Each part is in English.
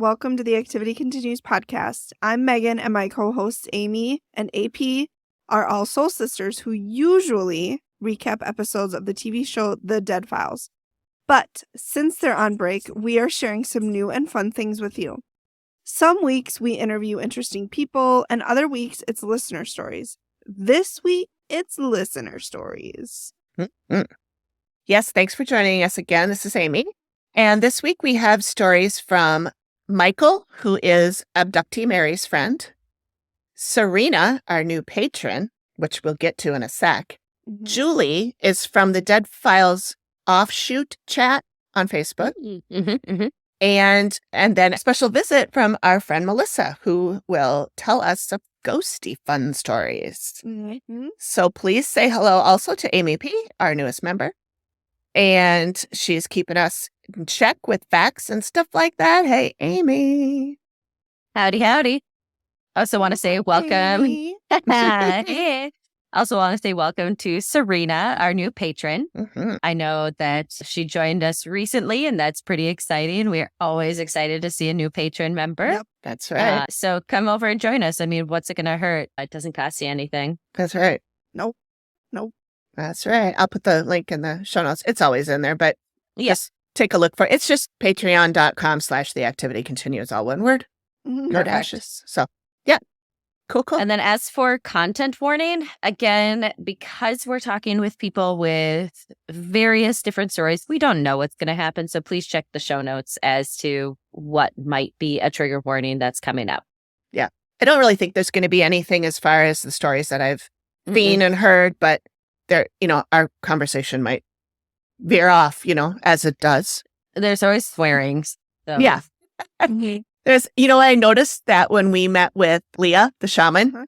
Welcome to the Activity Continues podcast. I'm Megan, and my co-hosts Amy and AP are all soul sisters who usually recap episodes of the TV show The Dead Files. But since they're on break, we are sharing some new and fun things with you. Some weeks we interview interesting people, and other weeks it's listener stories. This week, it's listener stories. Mm-hmm. Yes, thanks for joining us again. This is Amy. And this week we have stories from Michael, who is Abductee Mary's friend, Serena, our new patron, which we'll get to in a sec. Mm-hmm. Julie is from the Dead Files offshoot chat on Facebook. Mm-hmm. And then a special visit from our friend Melissa, who will tell us some ghosty fun stories. Mm-hmm. So please say hello also to Amy P., our newest member. And she's keeping us in check with facts and stuff like that. Hey, Amy. Howdy, howdy. I also want to say welcome. Hey. I also want to say welcome to Serena, our new patron. Mm-hmm. I know that she joined us recently, and that's pretty exciting. We're always excited to see a new patron member. Yep, that's right. So come over and join us. I mean, what's it going to hurt? It doesn't cost you anything. That's right. Nope. That's right. I'll put the link in the show notes. It's always in there, but yes, take a look for it. It's just patreon.com/theactivitycontinues, all one word. No dashes. So, yeah. Cool. And then as for content warning, again, because we're talking with people with various different stories, we don't know what's going to happen. So please check the show notes as to what might be a trigger warning that's coming up. Yeah. I don't really think there's going to be anything as far as the stories that I've seen and heard, but there, our conversation might veer off, as it does. There's always swearing. So. Yeah. There's, I noticed that when we met with Leah, the shaman,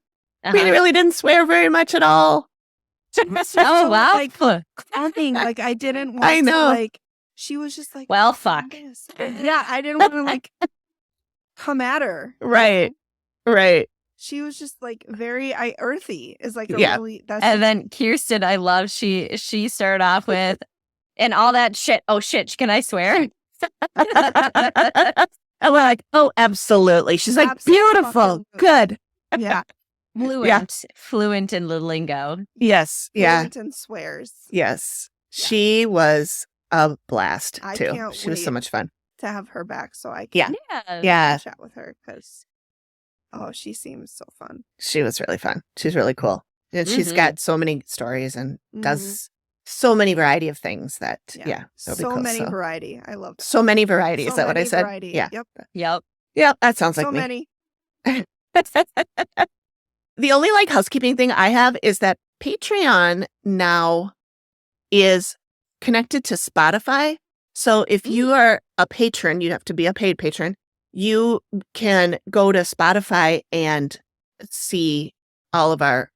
we really didn't swear very much at all. Oh, wow. Like I didn't want to, she was just like, well, fuck. Yeah, I didn't want to, come at her. Right. She was just very earthy is really, and then Kirsten, I love, she started off with, and all that shit. Oh, shit. Can I swear? And we're like, oh, absolutely. She's like, beautiful. Good. Yeah. Fluent in the lingo. Yes. Yeah. Fluent in swears. Yes. Yeah. She was a blast, too. She was so much fun. To have her back so I can chat with her because, she seems so fun. She was really fun. She's really cool. And she's got so many stories and does so many variety of things that, so cool. Many variety. I love that. So many variety. Is that what I said? Variety. Yeah. Yep. That sounds like so me. Many. The only housekeeping thing I have is that Patreon now is connected to Spotify. So if you are a patron, you have to be a paid patron. You can go to Spotify and see all of our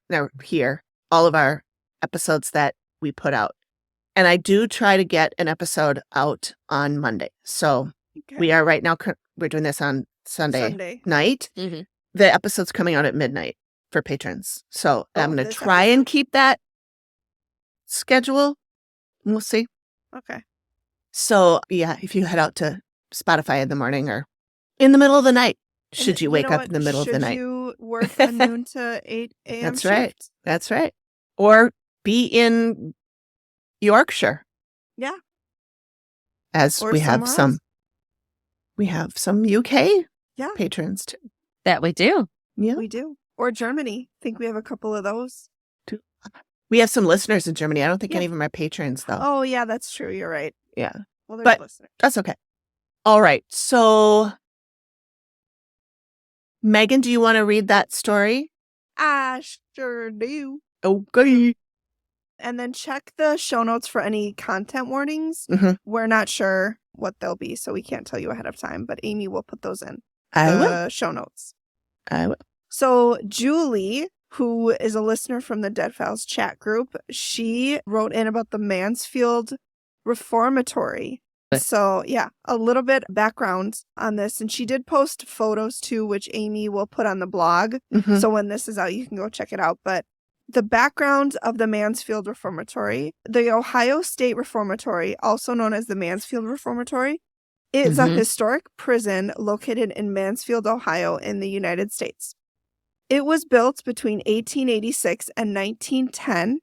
episodes that we put out. And I do try to get an episode out on Monday. So we are right now, we're doing this on Sunday night. Mm-hmm. The episode's coming out at midnight for patrons. So I'm going to try and keep that schedule. We'll see. Okay. So if you head out to Spotify in the morning or in the middle of the night, should you wake up in the middle of the night. Should you work a noon to 8 a.m. That's shift? right. That's right. Or be in Yorkshire. Yeah. As or we have some UK patrons too. That we do. Yeah. We do. Or Germany. I think we have a couple of those. We have some listeners in Germany. I don't think any of them are patrons though. Oh yeah, that's true. You're right. Yeah. Well, there's listeners. That's okay. All right. So Megan, do you want to read that story? I sure do. Okay. And then check the show notes for any content warnings. Mm-hmm. We're not sure what they'll be, so we can't tell you ahead of time, but Amy will put those in the show notes. I will. So Julie, who is a listener from the Dead Files chat group, she wrote in about the Mansfield Reformatory. So a little bit background on this. And she did post photos too, which Amy will put on the blog. Mm-hmm. So when this is out, you can go check it out. But the background of the Mansfield Reformatory, the Ohio State Reformatory, also known as the Mansfield Reformatory, It's a Mhm. historic prison located in Mansfield, Ohio, in the United States. It was built between 1886 and 1910,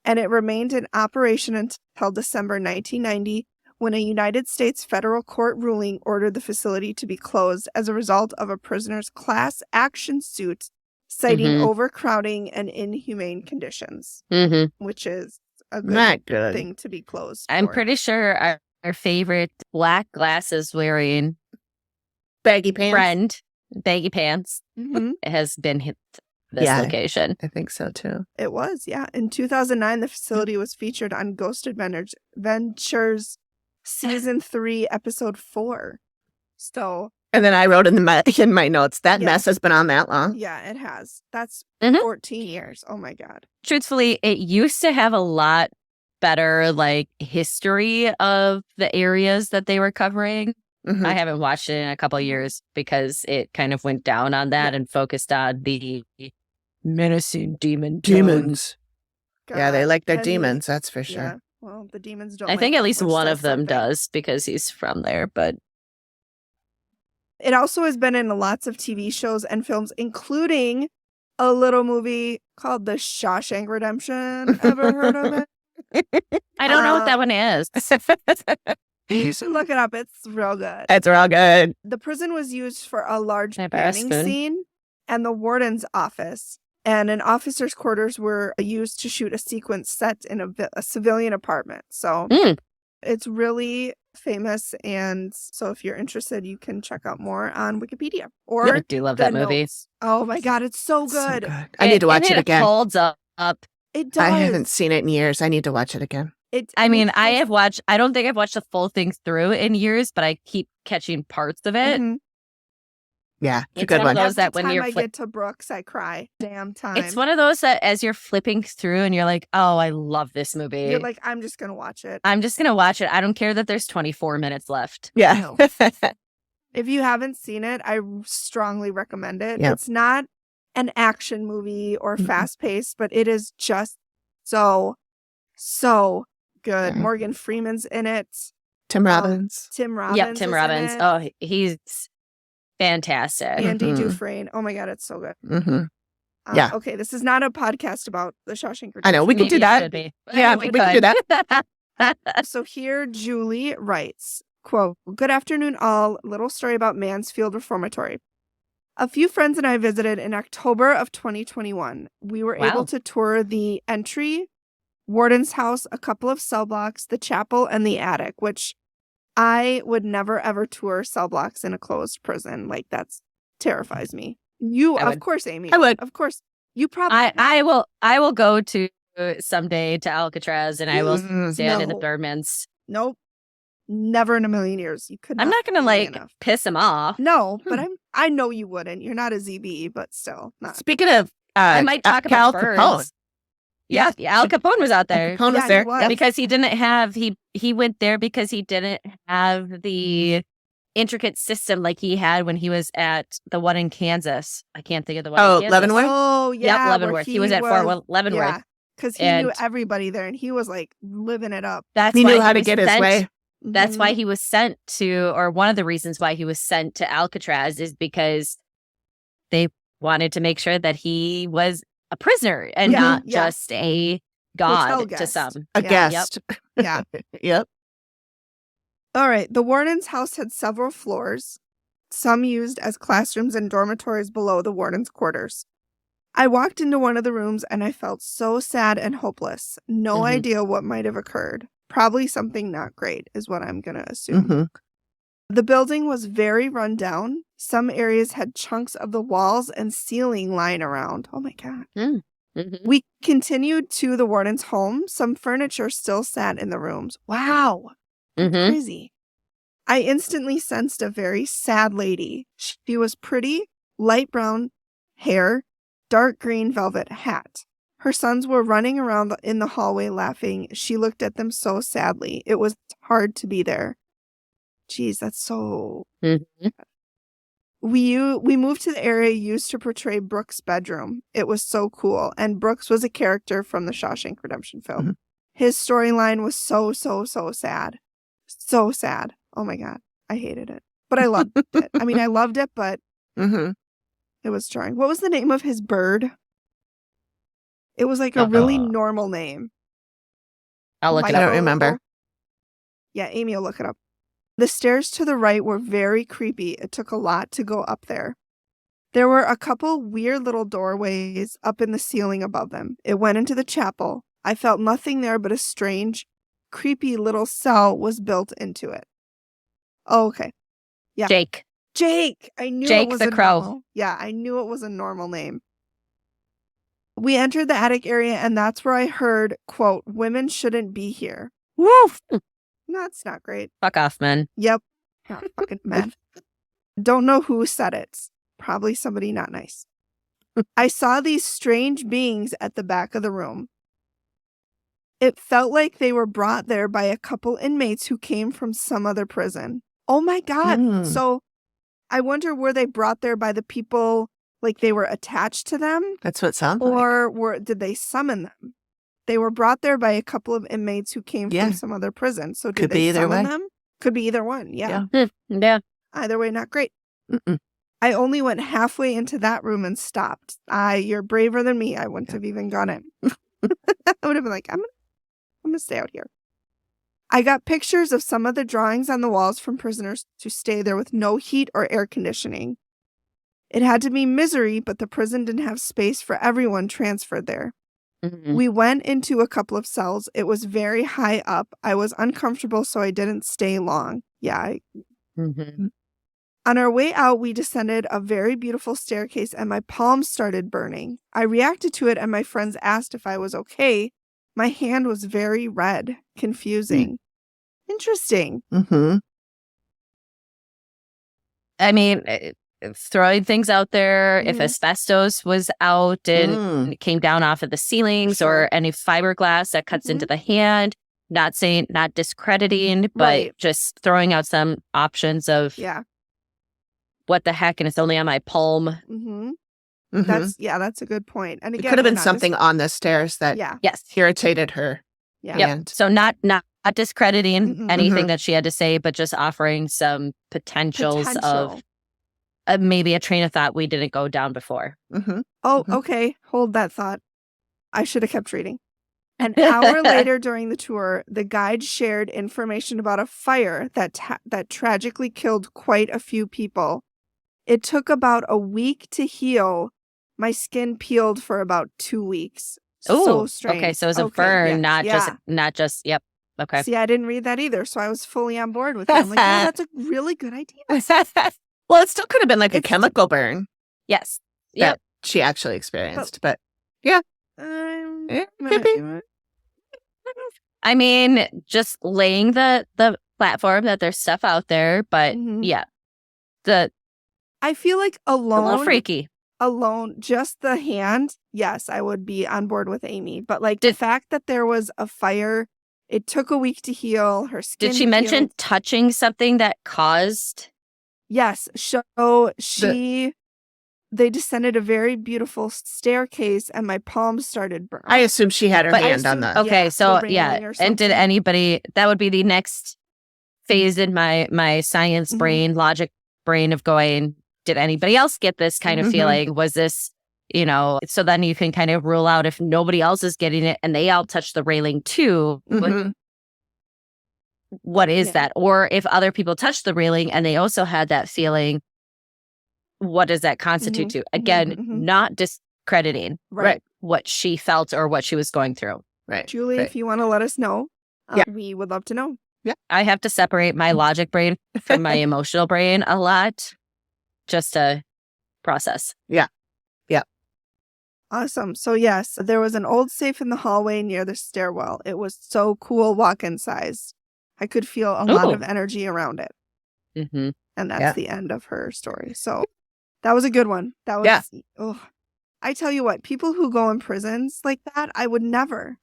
and it remained in operation until December 1990, when a United States federal court ruling ordered the facility to be closed as a result of a prisoner's class action suit citing Mhm. overcrowding and inhumane conditions, Mhm. which is a good Not good. thing to be closed I'm for. pretty sure our favorite black glasses wearing Baggy pants. friend, baggy pants, Mhm. has been hit this Yeah. location. I think so too. It was, yeah. In 2009, the facility was featured on Ghost Adventures Season 3, Episode 4. So, And then I wrote in my notes, that Yeah. mess has been on that long. yeah, it has. That's Mhm. 14 years. Oh, my God. Truthfully, it used to have a lot better like history of the areas that they were covering. Mhm. I haven't watched it in a couple of years because it kind of went down on that and focused on the menacing demons. Yeah, they God. like their And demons, that's for sure. Yeah. Well, the demons don't I think like at least which one says of them something. does because he's from there, but It also has been in lots of TV shows and films, including a little movie called The Shawshank Redemption. Ever heard of it? I don't know what that one is. You should look it up. It's real good. It's real good. The prison was used for a large Can I borrow a banning spoon? scene and the warden's office. And an officer's quarters were used to shoot a sequence set in a civilian apartment. So Mm. it's really famous. And so if you're interested, you can check out more on Wikipedia or I do love the that movie. notes. Oh my God, it's so good. I need to watch And it again. holds up. It does. I haven't seen it in years. I need to watch it again. I mean, I it's- have watched, I don't think I've watched the full thing through in years, but I keep catching parts of it. Mhm. Yeah, it's a It's good one of one. those that Every when time you're I get to Brooks, I cry. Damn time. it's one of those that as you're flipping through and you're like, oh, I love this movie. You're like, I'm just gonna watch it. I'm just going to watch it. I don't care that there's 24 minutes left. Yeah. If you haven't seen it, I strongly recommend it. Yep. It's not an action movie or Mhm. fast paced, but it is just so good. Yeah. Morgan Freeman's in it. Tim Robbins. Tim Robbins. Yep, Tim is Robbins. In it. Oh, he's fantastic. Andy Mhm. Dufresne. Oh my God, it's so good. Hmm. Yeah. Okay, this is not a podcast about the Shawshank Redemption. I know, we could Maybe do it that. should be. Yeah, we could do that. So here Julie writes, quote, "Good afternoon all. Little story about Mansfield Reformatory. A few friends and I visited in October of 2021. We were Wow. able to tour the entry, warden's house, a couple of cell blocks, the chapel, and the attic, which I would never ever tour cell blocks in a closed prison. Like that's terrifies me. You, I of would. course, Amy. I would. Of course. You probably I will go to someday to Alcatraz and I will Mm, stand in the no. Thurmans. Nope. Never in a million years. You could I'm not gonna pay me like enough. piss him off. No, but I know you wouldn't. You're not a ZB, but still not. Speaking of I might talk Al about birds. Capone. Yeah, Al Capone was out Al there. Capone Yeah, was there. he was. Yep. Because he didn't have he went there because he didn't have the intricate system like he had when he was at the one in Kansas. I can't think of the one. Oh, in Kansas. Leavenworth? Oh, Yep, yeah. where Leavenworth. He was at Fort Leavenworth. Yeah, because he knew And- everybody there and he was like living it up. That's He why knew how to was get his sent- way. That's Mhm. why he was sent to, or one of the reasons why he was sent to Alcatraz is because they wanted to make sure that he was a prisoner and Yeah, not yeah. just a Hotel god to guest. some. A Yeah, guest. Yeah. Yep. All right. The warden's house had several floors, some used as classrooms and dormitories below the warden's quarters. I walked into one of the rooms and I felt so sad and hopeless. No Mhm. idea what might have occurred. Probably something not great, is what I'm going to assume. Hmm. The building was very run down. Some areas had chunks of the walls and ceiling lying around. Oh my God. Mhm. We continued to the warden's home. Some furniture still sat in the rooms. Wow. Mhm. Crazy. I instantly sensed a very sad lady. She was pretty, light brown hair, dark green velvet hat. Her sons were running around in the hallway laughing. She looked at them so sadly. It was hard to be there. Jeez, that's so... Mhm. We moved to the area used to portray Brooks' bedroom. It was so cool. And Brooks was a character from the Shawshank Redemption film. Mhm. His storyline was so sad. So sad. Oh my God. I hated it. But I loved it. I mean, I loved it, but Mm-hmm. it was jarring. What was the name of his bird? It was like a really normal name. I'll look it I up. don't remember. Yeah, Amy will look it up. The stairs to the right were very creepy. It took a lot to go up there. There were a couple weird little doorways up in the ceiling above them. It went into the chapel. I felt nothing there but a strange, creepy little cell was built into it. Oh, okay. Yeah. Jake. I knew Jake it was the a Crow. normal. Yeah, I knew it was a normal name. We entered the attic area, and that's where I heard, quote, "Women shouldn't be here." Woof. That's not great. Fuck off, man. Yep. Not fucking men. Don't know who said it. Probably somebody not nice. I saw these strange beings at the back of the room. It felt like they were brought there by a couple inmates who came from some other prison. Oh my God. So I wonder, were they brought there by the people, like they were attached to them? That's what it sounds like. Or did they summon them? They were brought there by a couple of inmates who came from some other prison. So did Could be they either summon way. them? Could be either one. Yeah. Yeah. Either way, not great. Mm-mm. I only went halfway into that room and stopped. You're braver than me. I wouldn't have even gone in. I would have been like, I'm gonna stay out here. I got pictures of some of the drawings on the walls from prisoners to stay there with no heat or air conditioning. It had to be misery, but the prison didn't have space for everyone transferred there. Mm-hmm. We went into a couple of cells. It was very high up. I was uncomfortable, so I didn't stay long. Yeah. On our way out, we descended a very beautiful staircase, and my palms started burning. I reacted to it, and my friends asked if I was okay. My hand was very red, confusing. Interesting. Mm-hmm. I mean, throwing things out there, if asbestos was out and it came down off of the ceilings or any fiberglass that cuts into the hand, not discrediting, but just throwing out some options of what the heck, and it's only on my palm. Mm-hmm. Mm-hmm. That's a good point. And again, it could have been something on the stairs that irritated her. Yep. So not discrediting anything that she had to say, but just offering some potentials of maybe a train of thought we didn't go down before. Mm-hmm. Oh, okay. Hold that thought. I should have kept reading. An hour later during the tour, the guide shared information about a fire that tragically killed quite a few people. It took about a week to heal. My skin peeled for about 2 weeks. So strange. Okay, so it was a burn, not just. Yep. Okay. See, I didn't read that either, so I was fully on board with it. I'm like, yeah, that's a really good idea. Well, it still could have been like a chemical burn. Yes. That she actually experienced, but yeah. Could be. I mean, just laying the platform that there's stuff out there, but I feel like a little freaky. Alone, just the hand, yes, I would be on board with Amy. But like the fact that there was a fire, it took a week to heal. Her skin. Did she mention touching something that caused? Yes. So they descended a very beautiful staircase, and my palms started burning. I assume she had her hand on the. Okay, and did anybody? That would be the next phase in my science brain, logic brain of going. Did anybody else get this kind of feeling? Was this, so then you can kind of rule out if nobody else is getting it and they all touch the railing too. What is that? Or if other people touch the railing and they also had that feeling, what does that constitute to? Again, not discrediting what she felt or what she was going through. Right. Julie, if you want to let us know, we would love to know. Yeah. I have to separate my logic brain from my emotional brain a lot. Just a process. Yeah. Awesome. So yes, there was an old safe in the hallway near the stairwell. It was so cool walk-in size. I could feel a lot of energy around it. And that's the end of her story. So that was a good one. That was, I tell you what, people who go in prisons like that, I would never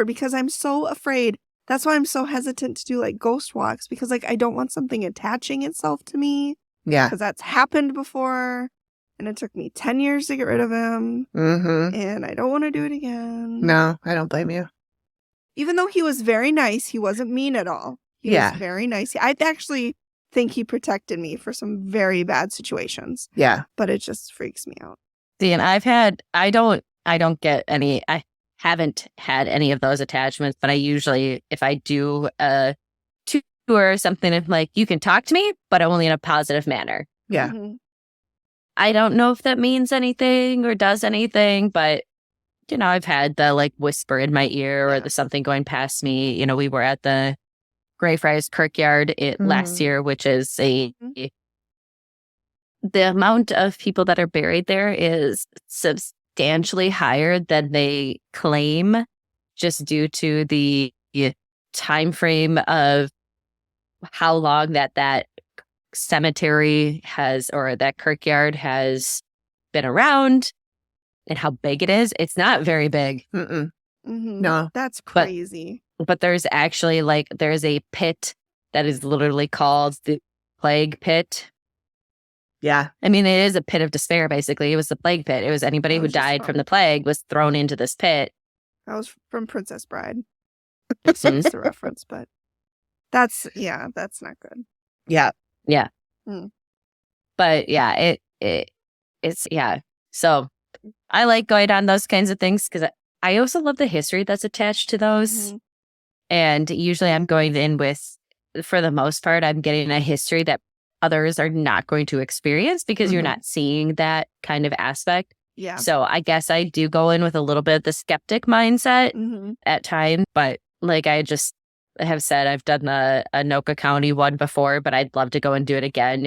because I'm so afraid. That's why I'm so hesitant to do like ghost walks, because like I don't want something attaching itself to me. Yeah. Because that's happened before, and it took me 10 years to get rid of him, and I don't want to do it again. No, I don't blame you. Even though he was very nice, he wasn't mean at all. He was very nice. I actually think he protected me for some very bad situations. Yeah. But it just freaks me out. See, and I don't get any, I haven't had any of those attachments, but I usually, if I do a tour or something, if like, you can talk to me, but only in a positive manner. Yeah. Mm-hmm. I don't know if that means anything or does anything, but I've had the like whisper in my ear or the something going past me. We were at the Greyfriars Kirkyard last year, which is the amount of people that are buried there is substantially higher than they claim, just due to the time frame of how long that cemetery has, or that kirkyard has been around, and how big it is. It's not very big. Mm-hmm. No. That's crazy. But there's actually there's a pit that is literally called the Plague Pit. Yeah. I mean, it is a pit of despair, basically. It was the plague pit. It was anybody who died from the plague was thrown into this pit. That was from Princess Bride. That's the reference, but that's not good. Yeah. Yeah. Mm. But yeah, it's So I like going on those kinds of things because I also love the history that's attached to those. Mm-hmm. And usually I'm going in with, for the most part, I'm getting a history that others are not going to experience because you're not seeing that kind of aspect. Yeah. So I guess I do go in with a little bit of the skeptic mindset at times. But like I have said, I've done the Anoka County one before, but I'd love to go and do it again.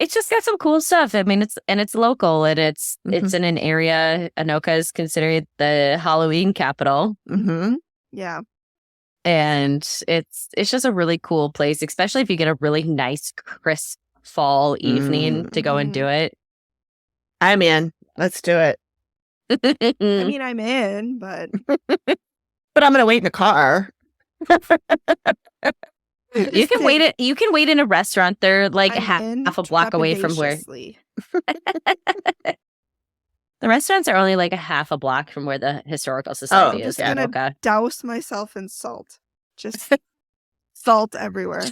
It's just got some cool stuff. I mean, it's local, and it's in an area. Anoka is considered the Halloween capital. Mm-hmm. Yeah. And it's just a really cool place, especially if you get a really nice, crisp fall evening to go and do it. I'm in. Let's do it. I mean, I'm in, but I'm going to wait in the car. You can wait. You can wait in a restaurant. They're like half a block away from where. The restaurants are only like a half a block from where the historical society is. I'm just gonna douse myself in salt. Just salt everywhere.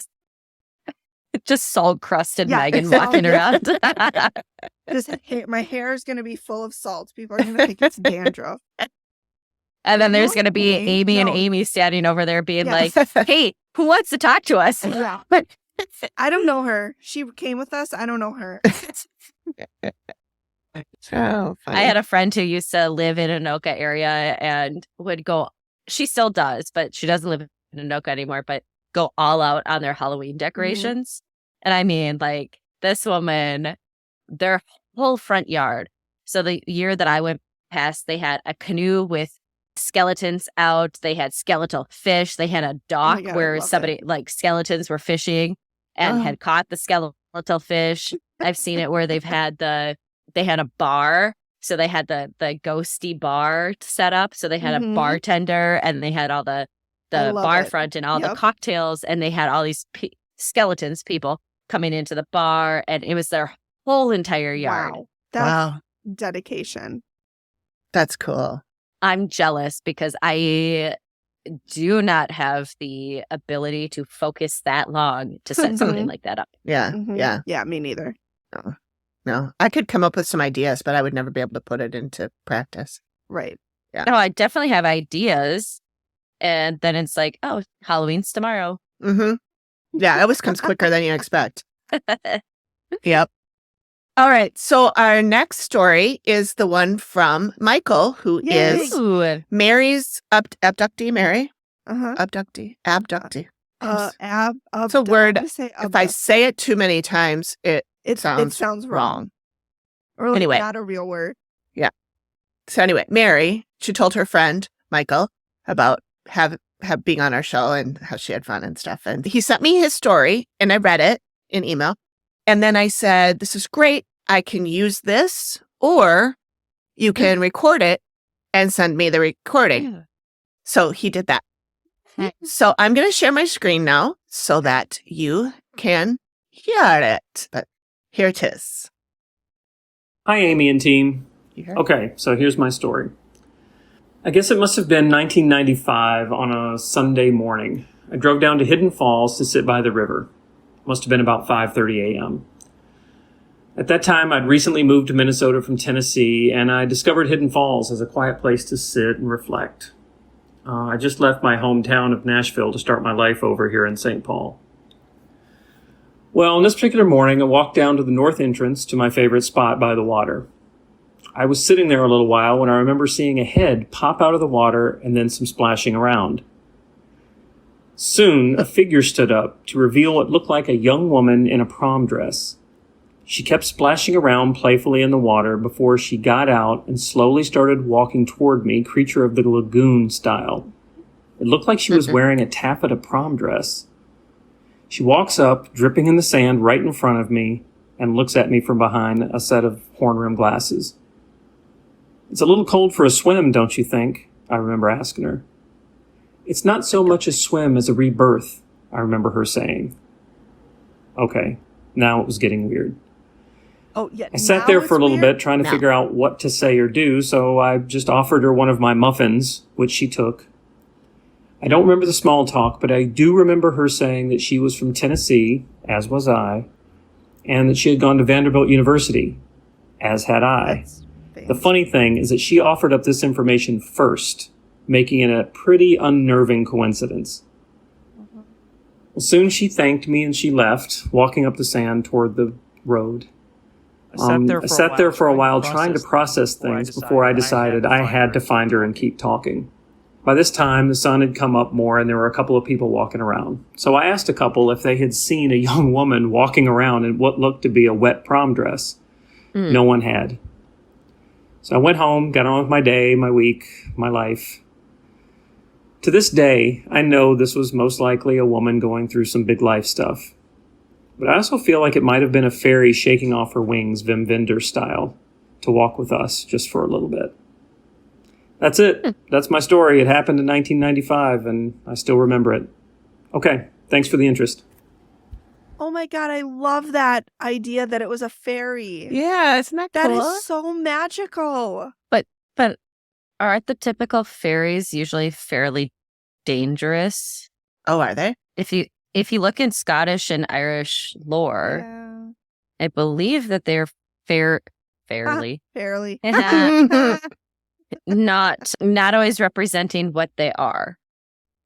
Just salt crusted Megan walking around. My hair is gonna be full of salt. People are gonna think it's dandruff. And then there's gonna be Amy and Amy standing over there being like, "Hey, who wants to talk to us?" Yeah. I don't know her. She came with us. I don't know her. So funny. I had a friend who used to live in Anoka area and would go, she still does, but she doesn't live in Anoka anymore, but go all out on their Halloween decorations. And I mean, like, this woman, their whole front yard. So the year that I went past, they had a canoe with skeletons out. They had skeletal fish. They had a dock where somebody, like, skeletons were fishing and had caught the skeletal fish. I've seen it where they had a bar. So they had the ghosty bar set up. So they had a bartender, and they had all the bar front and all the cocktails, and they had all these skeletons, people coming into the bar, and it was their whole entire yard. Wow. That's dedication. That's cool. I'm jealous because I do not have the ability to focus that long to set something like that up. Yeah. Yeah. Yeah, me neither. No, I could come up with some ideas, but I would never be able to put it into practice. Right. Yeah. No, I definitely have ideas. And then it's like, oh, Halloween's tomorrow. Mm-hmm. Yeah, it always comes quicker than you expect. Yep. All right. So our next story is the one from Michael, who is Mary's abductee. Mary? Abductee. It's a word. If I say it too many times, it sounds wrong. Or anyway, not a real word. Yeah. So anyway, Mary, she told her friend, Michael, about being on our show and how she had fun and stuff. And he sent me his story, and I read it in email. And then I said, this is great. I can use this, or you can record it and send me the recording. Yeah. So he did that. So I'm going to share my screen now so that you can hear it. But here it is. Hi, Amy and team. Okay, so here's my story. I guess it must have been 1995 on a Sunday morning. I drove down to Hidden Falls to sit by the river. Must have been about 5:30 a.m. At that time, I'd recently moved to Minnesota from Tennessee, and I discovered Hidden Falls as a quiet place to sit and reflect. I just left my hometown of Nashville to start my life over here in St. Paul. Well, on this particular morning, I walked down to the north entrance to my favorite spot by the water. I was sitting there a little while when I remember seeing a head pop out of the water and then some splashing around. Soon, a figure stood up to reveal what looked like a young woman in a prom dress. She kept splashing around playfully in the water before she got out and slowly started walking toward me, creature of the lagoon style. It looked like she was wearing a taffeta prom dress. She walks up, dripping in the sand right in front of me, and looks at me from behind a set of horn-rimmed glasses. "It's a little cold for a swim, don't you think?" I remember asking her. "It's not so much a swim as a rebirth," I remember her saying. Okay, now it was getting weird. Oh, yeah. I sat there for a little bit trying to figure out what to say or do, so I just offered her one of my muffins, which she took. I don't remember the small talk, but I do remember her saying that she was from Tennessee, as was I, and that she had gone to Vanderbilt University, as had I. The funny thing is that she offered up this information first, making it a pretty unnerving coincidence. Well, soon she thanked me and she left, walking up the sand toward the road. I sat there for a while trying to process things before I decided I had to find her and keep talking. By this time, the sun had come up more and there were a couple of people walking around. So I asked a couple if they had seen a young woman walking around in what looked to be a wet prom dress. No one had. So I went home, got on with my day, my week, my life. To this day, I know this was most likely a woman going through some big life stuff. But I also feel like it might have been a fairy shaking off her wings, Wim Wenders style, to walk with us just for a little bit. That's it. That's my story. It happened in 1995, and I still remember it. Okay, thanks for the interest. Oh my God, I love that idea that it was a fairy. Yeah, isn't that cool? That is so magical. But aren't the typical fairies usually fairly dangerous? Oh, are they? If you look in Scottish and Irish lore, I believe that they're fairly not always representing what they are.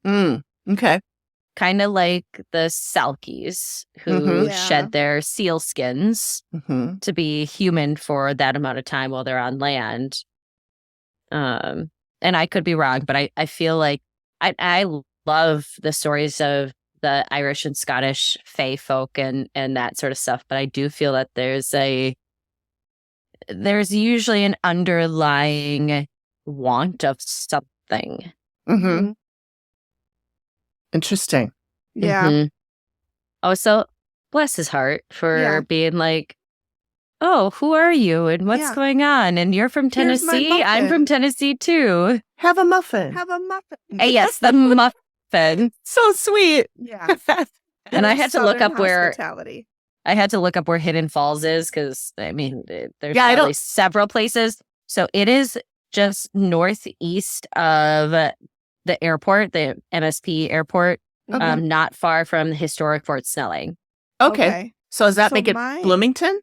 Okay. Kind of like the Salkies who shed their seal skins to be human for that amount of time while they're on land. And I could be wrong, but I feel like I love the stories of the Irish and Scottish fae folk and that sort of stuff. But I do feel that there's usually an underlying want of something. Interesting. Yeah. Oh, so bless his heart for being like, oh, who are you and what's going on? And you're from Here's my Tennessee. I'm muffin. from Tennessee too. Have a muffin. Have a muffin. Yes, the muffin. So sweet. Yeah. And I had to look Southern up where hospitality. Hidden Falls is because I mean there's probably several places. So it is just northeast of the airport, the MSP airport, not far from the historic Fort Snelling. Okay. So does that make it Bloomington?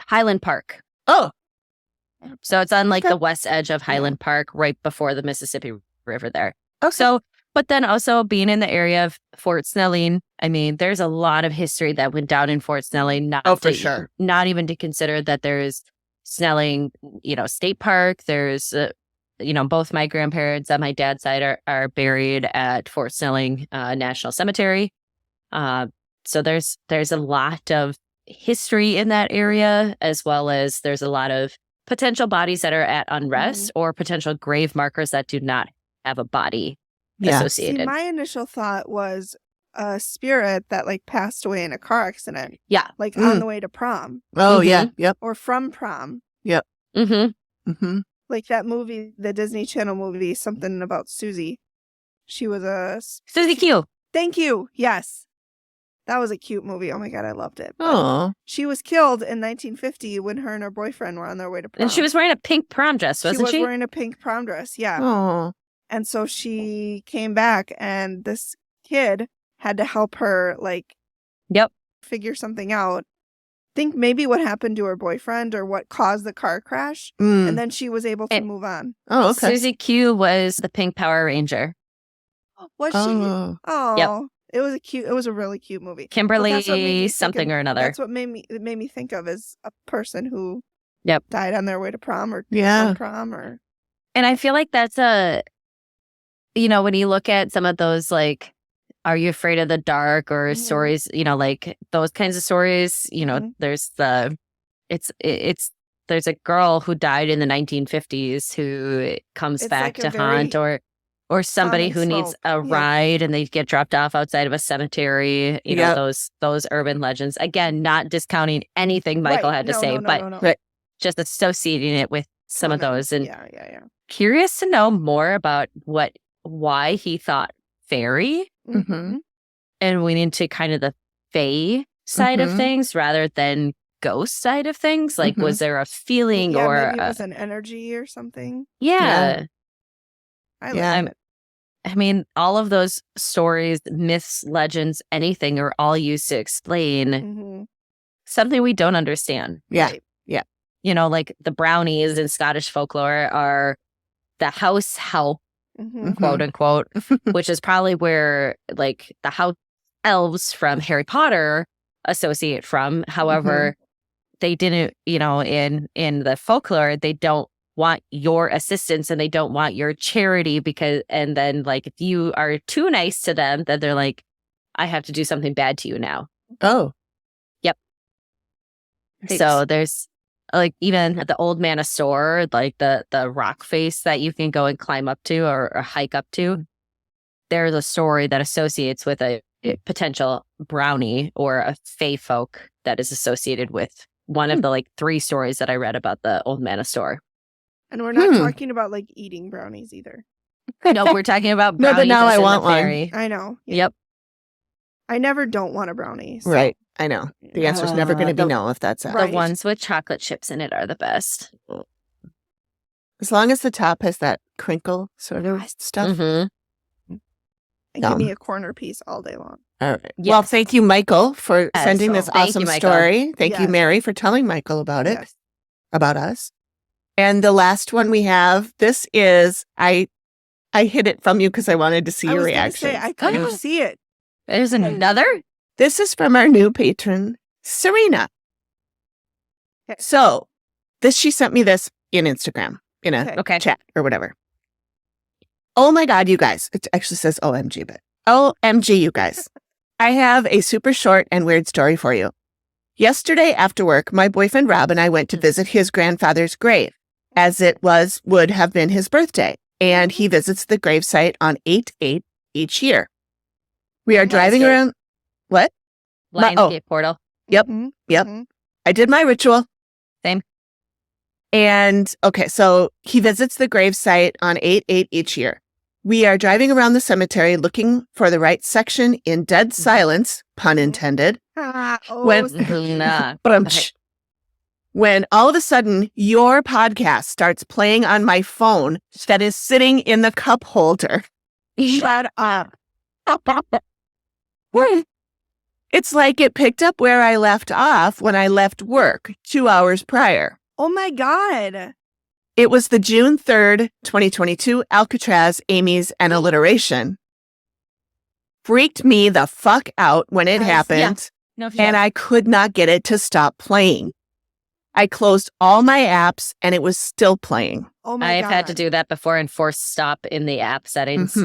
Highland Park. Oh. So it's on like the west edge of Highland Park, right before the Mississippi River there. Okay. So, but then also being in the area of Fort Snelling, I mean, there's a lot of history that went down in Fort Snelling. For sure. Not even to consider that there's Snelling, State Park. There's, both my grandparents on my dad's side are buried at Fort Snelling National Cemetery. So there's a lot of history in that area, as well as there's a lot of potential bodies that are at unrest or potential grave markers that do not have a body associated. See, my initial thought was a spirit that passed away in a car accident. Yeah. On the way to prom. Oh, yeah. Yep. Or from prom. Yep. Like that movie, the Disney Channel movie, something about Susie. She was a... Susie Q. Thank you. Yes. That was a cute movie. Oh my God, I loved it. Oh. She was killed in 1950 when her and her boyfriend were on their way to prom. And she was wearing a pink prom dress, wasn't she? She was wearing a pink prom dress, yeah. Oh. And so she came back and this kid had to help her figure something out. Think maybe what happened to her boyfriend or what caused the car crash. And then she was able to move on. Oh, okay. Susie Q was the Pink Power Ranger. Was she? Oh, Yep. It was a really cute movie. Kimberly something or another. That's what made me think of as a person who died on their way to prom or on prom or. And I feel like that's when you look at some of those, like, Are You Afraid of the Dark or stories, like those kinds of stories, there's there's a girl who died in the 1950s who comes back to haunt, or somebody who needs a ride and they get dropped off outside of a cemetery, those urban legends. Again, not discounting anything Michael had to say, but just associating it with some of those. And curious to know more about why he thought fairy. And went into kind of the fae side of things rather than ghost side of things. Like, was there a feeling or maybe it was an energy or something? Yeah. I I mean, all of those stories, myths, legends, anything are all used to explain something we don't understand. Yeah. Right. Yeah. Like the brownies in Scottish folklore are the house help, quote unquote, which is probably where like the house elves from Harry Potter associate from. However, they didn't, in the folklore, they don't want your assistance and they don't want your charity and then like if you are too nice to them, then they're like, I have to do something bad to you now. Oh. Yep. So there's like even at the Old Manor store, like the rock face that you can go and climb up to or hike up to, there's a story that associates with a potential brownie or a fae folk that is associated with one of the like 3 stories that I read about the Old Manor store. And we're not talking about like eating brownies either. No, we're talking about brownies. No, but now I want one. I know. Yeah. Yep. I never don't want a brownie. So. Right. I know. The answer's never going to be no if that's it. The ones with chocolate chips in it are the best. As long as the top has that crinkle sort of stuff. And give me a corner piece all day long. All right. Yes. Well, thank you, Michael, for sending this awesome story. Thank you, Mary, for telling Michael about it, about us. And the last one we have, this is, I hid it from you because I wanted to see your reaction. I couldn't see it. There's another? This is from our new patron, Serena. Okay. So, she sent me this in Instagram, in a chat or whatever. Oh my God, you guys. It actually says OMG, but OMG, you guys. I have a super short and weird story for you. Yesterday after work, my boyfriend Rob and I went to visit his grandfather's grave, as it would have been his birthday, and he visits the gravesite on 8/8 each year. We are driving around. What? Lionsgate portal. Yep. Yep. I did my ritual. Same. And okay, so he visits the gravesite on 8/8 each year. We are driving around the cemetery looking for the right section in dead silence, pun intended. When all of a sudden your podcast starts playing on my phone that is sitting in the cup holder. Shut up. It's like it picked up where I left off when I left work 2 hours prior. Oh my God. It was the June 3rd, 2022 Alcatraz, Amy's, and Alliteration. Freaked me the fuck out when it happened, and I could not get it to stop playing. I closed all my apps, and it was still playing. Oh my God. I've had to do that before and force stop in the app settings.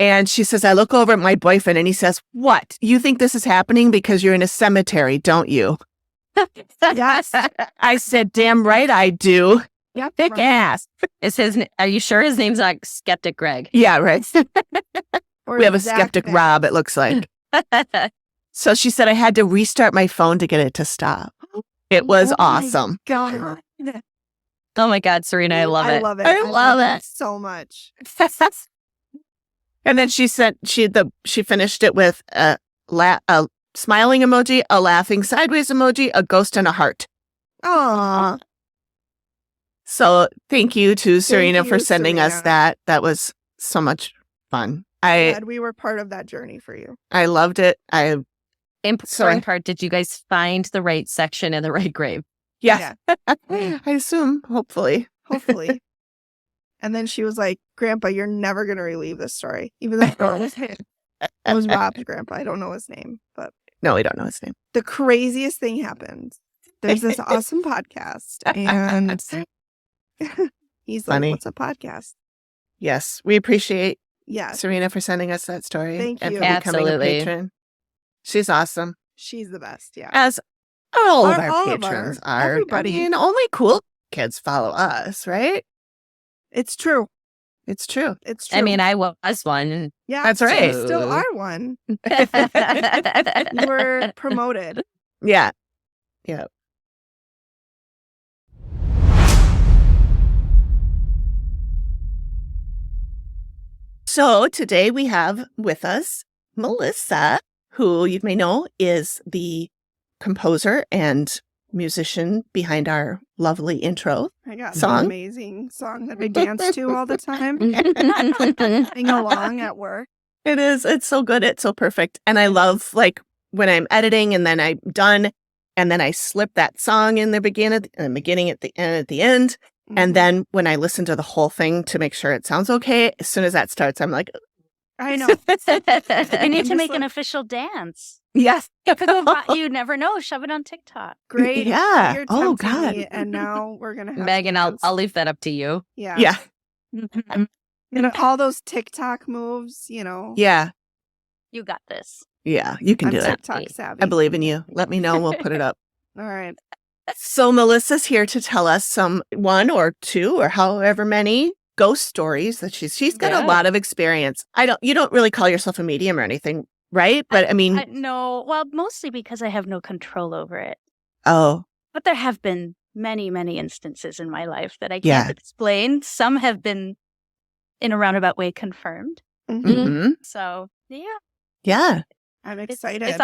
And she says, I look over at my boyfriend, and he says, what? You think this is happening because you're in a cemetery, don't you? Yes. I said, damn right I do. Yep. Thick ass. Are you sure his name's like Skeptic Greg? Yeah, right. Or We have a Zach Skeptic Van. Rob, it looks like. So she said I had to restart my phone to get it to stop. It was awesome. God. Oh my God, Serena, I love it. I love it. I love it so much. And then she finished it with a smiling emoji, a laughing sideways emoji, a ghost, and a heart. Aww. So thank you to Serena for you, sending us Serena. that. That was so much fun. Glad we were part of that journey for you. I loved it. Important part, did you guys find the right section and the right grave? Yeah. I assume, hopefully. Hopefully. And then she was like, Grandpa, you're never going to relieve this story. Even though it was Rob's grandpa. I don't know his name, but. No, we don't know his name. The craziest thing happened. There's this awesome podcast. And he's Funny. like, what's a podcast? Yes. We appreciate Yes. Serena for sending us that story. Thank and you. for becoming a Absolutely. patron. She's awesome. She's the best. Yeah. As all of our All of patrons our- are. everybody. I mean, only cool kids follow us, right? It's true. It's true. It's true. I mean, I was one. yeah, That's right. You still are one. You That's were promoted. Yeah. Yeah. So today we have with us Melissa, who you may know is the composer and musician behind our lovely intro. I got Song? an amazing song that I dance to all the time. Sing along at work. It is. It's so good. It's so perfect. And I love like when I'm editing and then I'm done and then I slip that song in the beginning at the end at the end. Mm-hmm. And then when I listen to the whole thing to make sure it sounds okay, as soon as that starts, I'm like, I know. You need to Just make an like- official dance. yes. You never know. Shove it on TikTok. Great. Yeah. You're Oh, tempting God. me, and now we're gonna have Megan, to I'll dance. leave that up to you. Yeah. Yeah. You know, all those TikTok moves. You know. Yeah. You got this. Yeah. You can I'm do it. TikTok savvy. I believe in you. Let me know and we'll put it up. All right. So Melissa's here to tell us some one or two or however many ghost stories that she's got Yeah. a lot of experience. You don't really call yourself a medium or anything, right? But I mean, No, well, mostly because I have no control over it. oh, But there have been many, many instances in my life that I Yeah. can't explain. Some have been in a roundabout way confirmed. Mhm. mhm. So, yeah, Yeah. I'm it's excited. odd. It's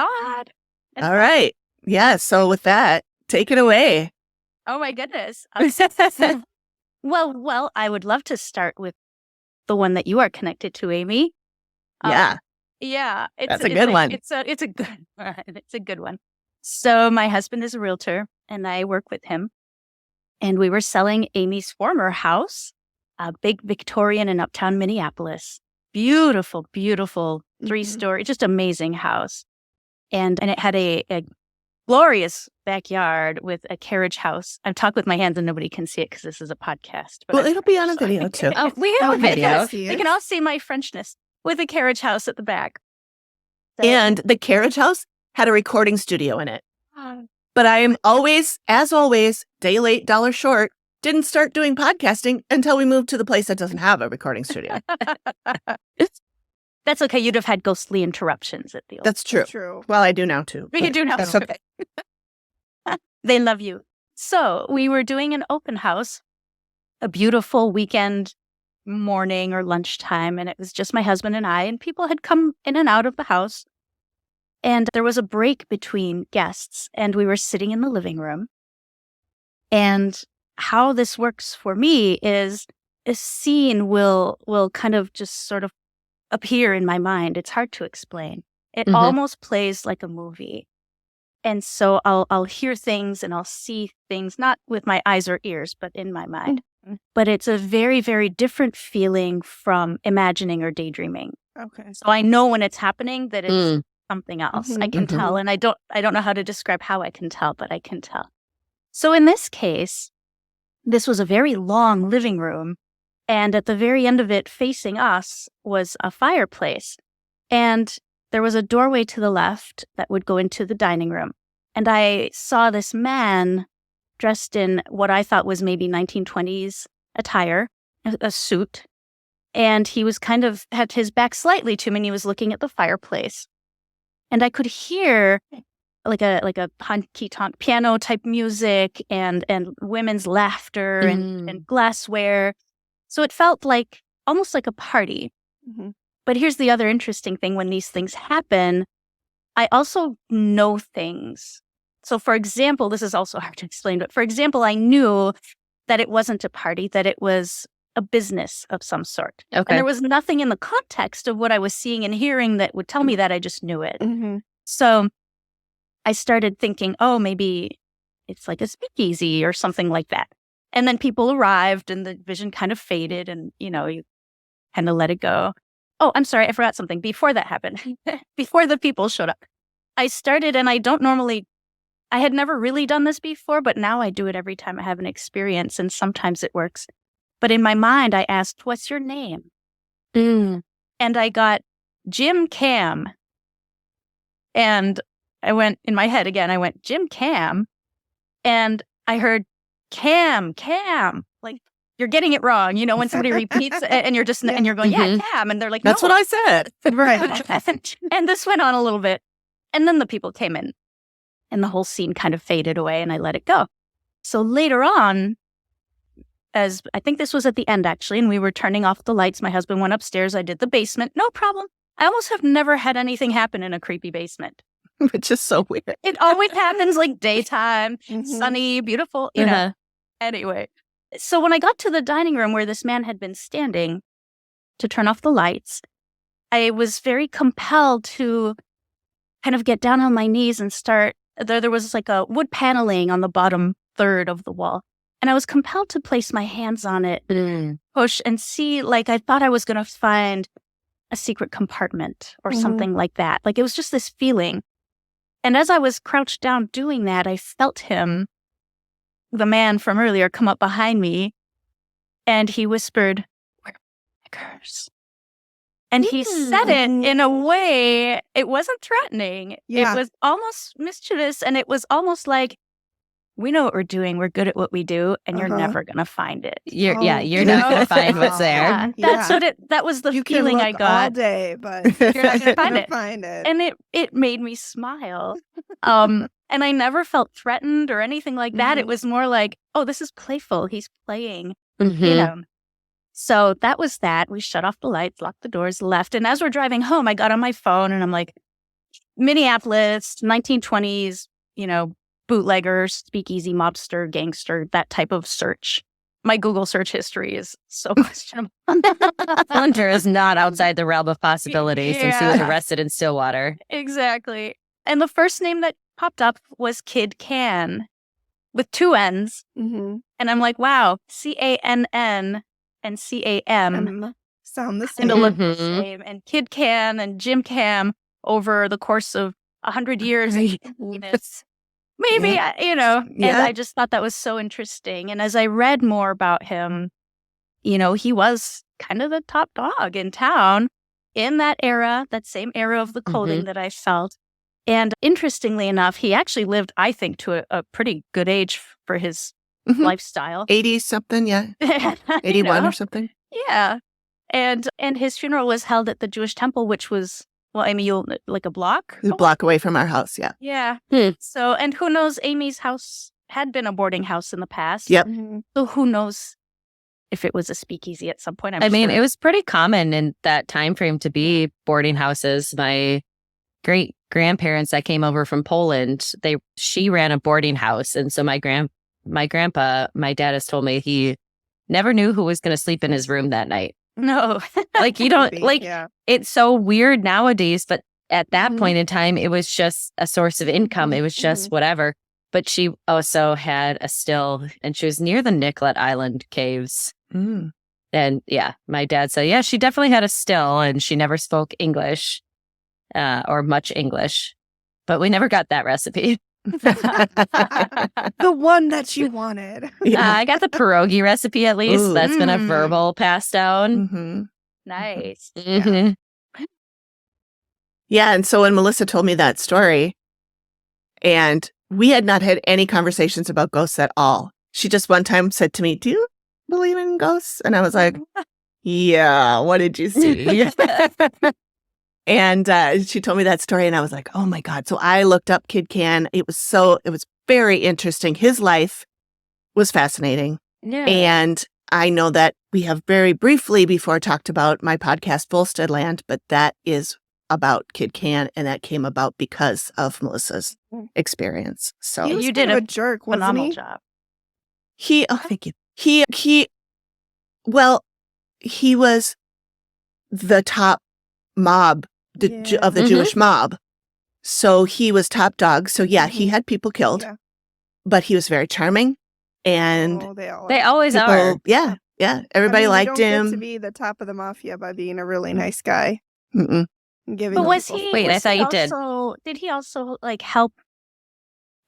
All odd. right. Yeah. So with that, take it away. Oh, my goodness. Well, I would love to start with the one that you are connected to, Amy. Yeah. Yeah, That's a good one. It's a good it's a good one. So my husband is a realtor, and I work with him. And we were selling Amy's former house, a big Victorian in uptown Minneapolis. Beautiful, beautiful 3-story, just amazing house. And it had a glorious backyard with a carriage house. I've talked with my hands and nobody can see it because this is a podcast. But Well, I- it'll be on a video too. Oh, we Oh, have a they video. can see They it. can all see my Frenchness with a carriage house at the back. So- And the carriage house had a recording studio in it. Oh, But I am always, as always, day late, dollar short. Didn't start doing podcasting until we moved to the place that doesn't have a recording studio. That's okay. You'd have had ghostly interruptions at the old. That's true. True. Well, I do now too. You but do now. That's okay. They love you. So we were doing an open house, a beautiful weekend morning or lunchtime, and it was just my husband and I, and people had come in and out of the house. And there was a break between guests, and we were sitting in the living room. And how this works for me is a scene will kind of just sort of appear in my mind. It's hard to explain. It Mhm. almost plays like a movie. And so I'll hear things and I'll see things, not with my eyes or ears, but in my mind. But it's a very, very different feeling from imagining or daydreaming. Okay. So I know when it's happening that it's Mm. something else. Mhm. I can Mhm. tell, and I don't know how to describe how I can tell, but I can tell. So in this case, this was a very long living room, and at the very end of it, facing us, was a fireplace. And there was a doorway to the left that would go into the dining room. And I saw this man dressed in what I thought was maybe 1920s attire, a suit. And he was kind of had his back slightly to me, and he was looking at the fireplace. And I could hear like a honky-tonk piano type music and women's laughter and glassware. So it felt like almost like a party. Mhm. But here's the other interesting thing. When these things happen, I also know things. So for example, this is also hard to explain, but for example, I knew that it wasn't a party, that it was a business of some sort. Okay. And there was nothing in the context of what I was seeing and hearing that would tell me that. I just knew it. Mhm. So I started thinking, oh, maybe it's like a speakeasy or something like that. And then people arrived and the vision kind of faded and, you kind of let it go. Oh, I'm sorry. I forgot something before that happened. Before the people showed up, I started, and I had never really done this before, but now I do it every time I have an experience, and sometimes it works. But in my mind, I asked, what's your name? And I got Jim Cam. And I went, in my head again, I went, Jim Cam. And I heard, Cam. Like, you're getting it wrong. When somebody repeats and you're just, and you're going, yeah, Cam. And they're like, that's no. what I said. Right. And this went on a little bit. And then the people came in and the whole scene kind of faded away and I let it go. So later on, as I think this was at the end actually, and we were turning off the lights, my husband went upstairs. I did the basement. No problem. I almost have never had anything happen in a creepy basement. Which is so weird. It always happens like daytime, sunny, beautiful, Anyway, so when I got to the dining room where this man had been standing to turn off the lights, I was very compelled to kind of get down on my knees and start. There was like a wood paneling on the bottom third of the wall. And I was compelled to place my hands on it, push and see, like I thought I was going to find a secret compartment or something like that. Like it was just this feeling. And as I was crouched down doing that, I felt him, the man from earlier, come up behind me. And he whispered, "We're beggars." And he said it in a way, it wasn't threatening. Yeah. It was almost mischievous. And it was almost like, we know what we're doing. We're good at what we do. And you're never going to find it. You're not going to find what's there. Yeah. That was the feeling I got. All day, but You're not going to find it. And it made me smile. And I never felt threatened or anything like that. It was more like, oh, this is playful. He's playing, So that was that. We shut off the lights, locked the doors, left. And as we're driving home, I got on my phone and I'm like, Minneapolis, 1920s, bootlegger, speakeasy, mobster, gangster, that type of search. My Google search history is so questionable. Hunter is not outside the realm of possibility since he was arrested in Stillwater. Exactly. And the first name that popped up was Kid Can with 2 N's. And I'm like, wow, Cann and Cam sound the and same. look the same. And Kid Can and Jim Cam over the course of 100 years. Maybe, and I just thought that was so interesting. And as I read more about him, he was kind of the top dog in town in that era, that same era of the clothing that I felt. And interestingly enough, he actually lived, I think, to a pretty good age for his lifestyle. 80 something, 81 or something. Yeah. And his funeral was held at the Jewish temple, which was, well, Amy, you'll like a block? A block away from our house, yeah. Yeah. So, and who knows, Amy's house had been a boarding house in the past. Yep. So who knows if it was a speakeasy at some point. I mean, it was pretty common in that time frame to be boarding houses. My great grandparents that came over from Poland, she ran a boarding house. And so my grandpa, my dad has told me he never knew who was going to sleep in his room that night. No. Like you don't it's so weird nowadays, but at that point in time, it was just a source of income. It was just whatever. But she also had a still, and she was near the Nicollet Island caves. And my dad said, she definitely had a still, and she never spoke English or much English. But we never got that recipe. The one that you wanted. I got the pierogi recipe at least. Ooh. That's been a verbal pass down. Nice. Yeah, and so when Melissa told me that story, and we had not had any conversations about ghosts at all. She just one time said to me, "Do you believe in ghosts?" And I was like, "Yeah, what did you see?" And she told me that story, and I was like, "Oh my God." So I looked up Kid Can. It was very interesting. His life was fascinating. Yeah. And I know that we have very briefly before talked about my podcast, Volstead Land, but that is about Kid Can, and that came about because of Melissa's experience. So you did a jerk, phenomenal job. Thank you. He was the top mob of the Jewish mob. So he was top dog. So yeah, he had people killed, Yeah. but he was very charming. And Oh, they They always are. yeah. Everybody liked you him. don't get to be the top of the mafia by being a really nice guy. Mm-mm. Giving But was people he? Wait, I was thought he you did. also, did he also like help?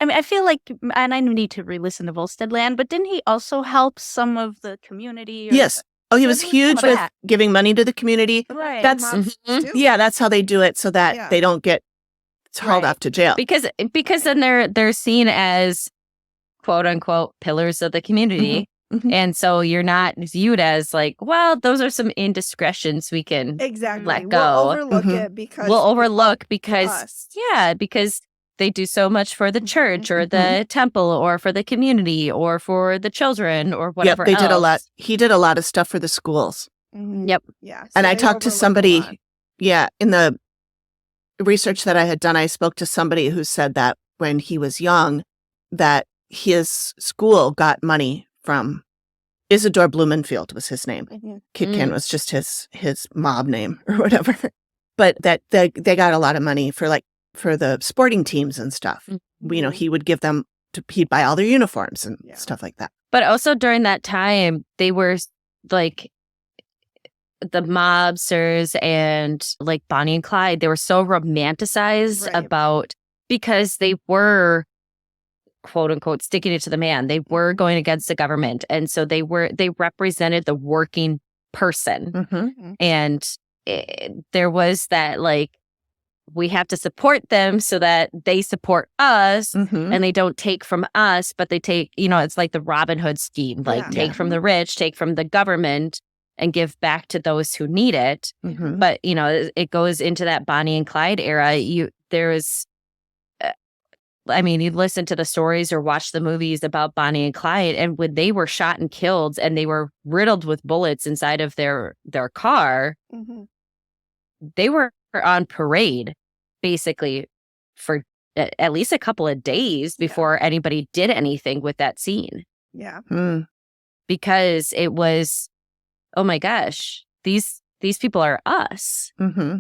I mean, I feel like, and I need to re-listen to Volstead Land, but didn't he also help some of the community? Or Yes. Oh, he So was there was some huge of with that. giving money to the community. Right. That's Mobs do. yeah, that's how they do it so that Yeah. they don't get hauled Right. off to jail. Because then they're seen as quote unquote pillars of the community. Mhm. And so you're not viewed as like, well, those are some indiscretions we can Exactly. let We'll go. overlook Mhm. it because We'll it's overlook up to because us. because they do so much for the church or the temple or for the community or for the children or whatever Yep, they did a lot. else. He did a lot of stuff for the schools. Mhm. Yep. Yeah. So And I they talked to overlook a lot. somebody, in the research that I had done, I spoke to somebody who said that when he was young, that his school got money from Isidore Blumenfield was his name. Mhm. Kitkin was just his mob name or whatever. But that they got a lot of money for the sporting teams and stuff. He would give them he'd buy all their uniforms and stuff like that. But also during that time, they were like the mobsters and like Bonnie and Clyde, they were so romanticized Right. about because they were quote unquote sticking it to the man. They were going against the government. And so they represented the working person. Mm-hmm. And there was that like, we have to support them so that they support us Mm-hmm. and they don't take from us, but they take, it's like the Robin Hood scheme, like Yeah. take from the rich, take from the government and give back to those who need it. Mm-hmm. But, it goes into that Bonnie and Clyde era. You listen to the stories or watch the movies about Bonnie and Clyde, and when they were shot and killed and they were riddled with bullets inside of their car, Mhm. they were on parade basically for at least a couple of days before anybody did anything with that scene. Yeah. Mm. Because it was, oh my gosh, these people are us, Mm-hmm.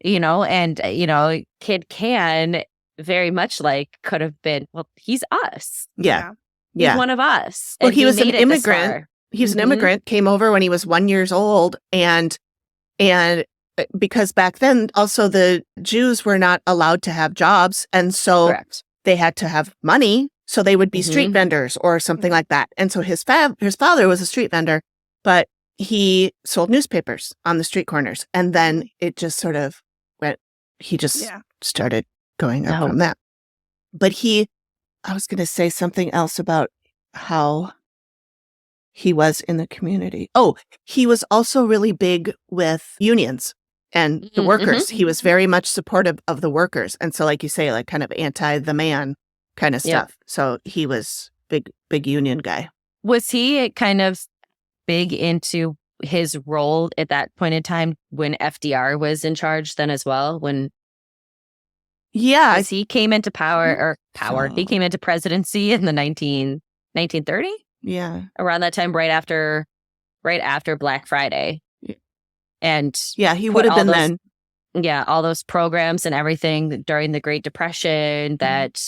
and Kid Can very much could have been, well, he's us. Yeah. He's one of us. Well, and he was an made it this immigrant. far. He was an Mhm. immigrant, came over when he was 1 year old, and because back then also the Jews were not allowed to have jobs, and so Correct. they had to have money, so they would be street Mhm. vendors or something like that. And so his father was a street vendor, but he sold newspapers on the street corners, and then it just sort of went. He just started going up from that. But I was going to say something else about how he was in the community. Oh, he was also really big with unions and the workers. He was very much supportive of the workers. And so, like you say, kind of anti the man kind of stuff. So he was big union guy. Was he kind of big into his role at that point in time when FDR was in charge then as well? Yeah. He came into he came into presidency in the 1930? Yeah. Around that time, right after Black Friday. Yeah. And he would have been then. Yeah, all those programs and everything during the Great Depression that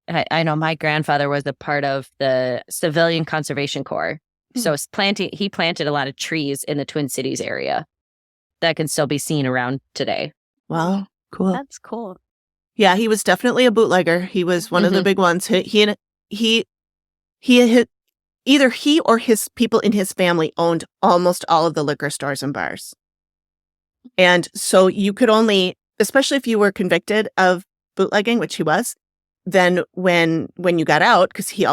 I know my grandfather was a part of the Civilian Conservation Corps. So he planted a lot of trees in the Twin Cities area that can still be seen around today. Wow, cool. That's cool. Yeah, he was definitely a bootlegger. He was one of the big ones. He had either he or his people in his family owned almost all of the liquor stores and bars. And so you could only, especially if you were convicted of bootlegging, which he was, then when you got out, because he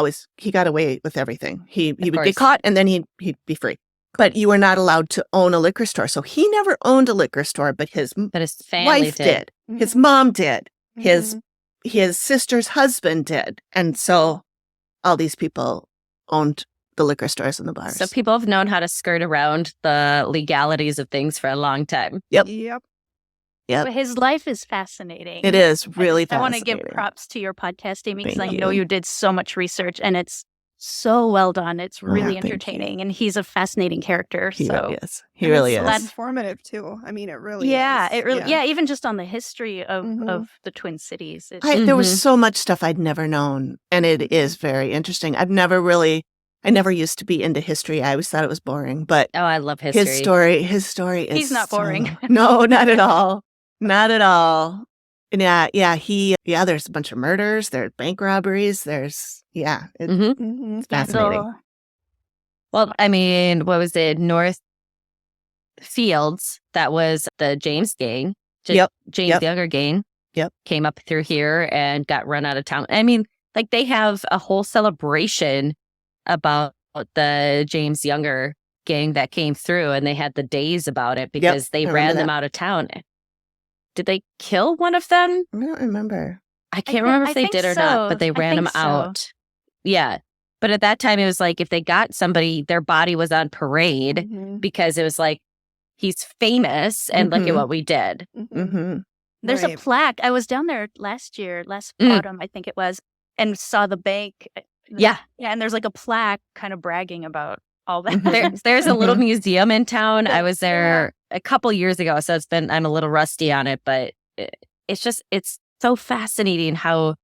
got away with everything. He would get caught and then he'd be free. But you were not allowed to own a liquor store. So he never owned a liquor store, but his family wife did. His mom did. His sister's husband did. And so all these people owned the liquor stores and the bars. So people have known how to skirt around the legalities of things for a long time. Yep. But his life is fascinating. It is really I want to fascinating. give props to your podcast, Amy, because I Thank know you. you did so much research, and it's so well done. It's really thank you. entertaining, and he's a fascinating character. He so really is. He really It's is. informative too. I mean, it really yeah, is. it really even just on the history of Mhm. the Twin Cities. It's, There was so much stuff I'd never known, and it is very interesting. I never used to be into history. I always thought it was boring, but Oh, I love history. his story is He's not boring. No, not at all. Not at all. And there's a bunch of murders, there's bank robberies, it's Mhm. fascinating. so Well, I mean, what was it? North Fields, that was the James gang. Yep. James Younger gang. Yep. Came up through here and got run out of town. I mean, like they have a whole celebration about the James Younger gang that came through, and they had the days about it because they ran them out of town. Did they kill one of them? I don't remember. I can't remember if they think did or not, but they I ran think them so. out. Yeah. But at that time, it was like if they got somebody, their body was on parade Mhm. because it was like, he's famous and look at what we did. Mhm. Mm-hmm. There's a Right. plaque. I was down there last autumn, I think it was, and saw the bank. Yeah. Yeah, and there's like a plaque kind of bragging about all that. There's a little Mhm. museum in town. I was there a couple years ago, so I'm a little rusty on it, but it's so fascinating how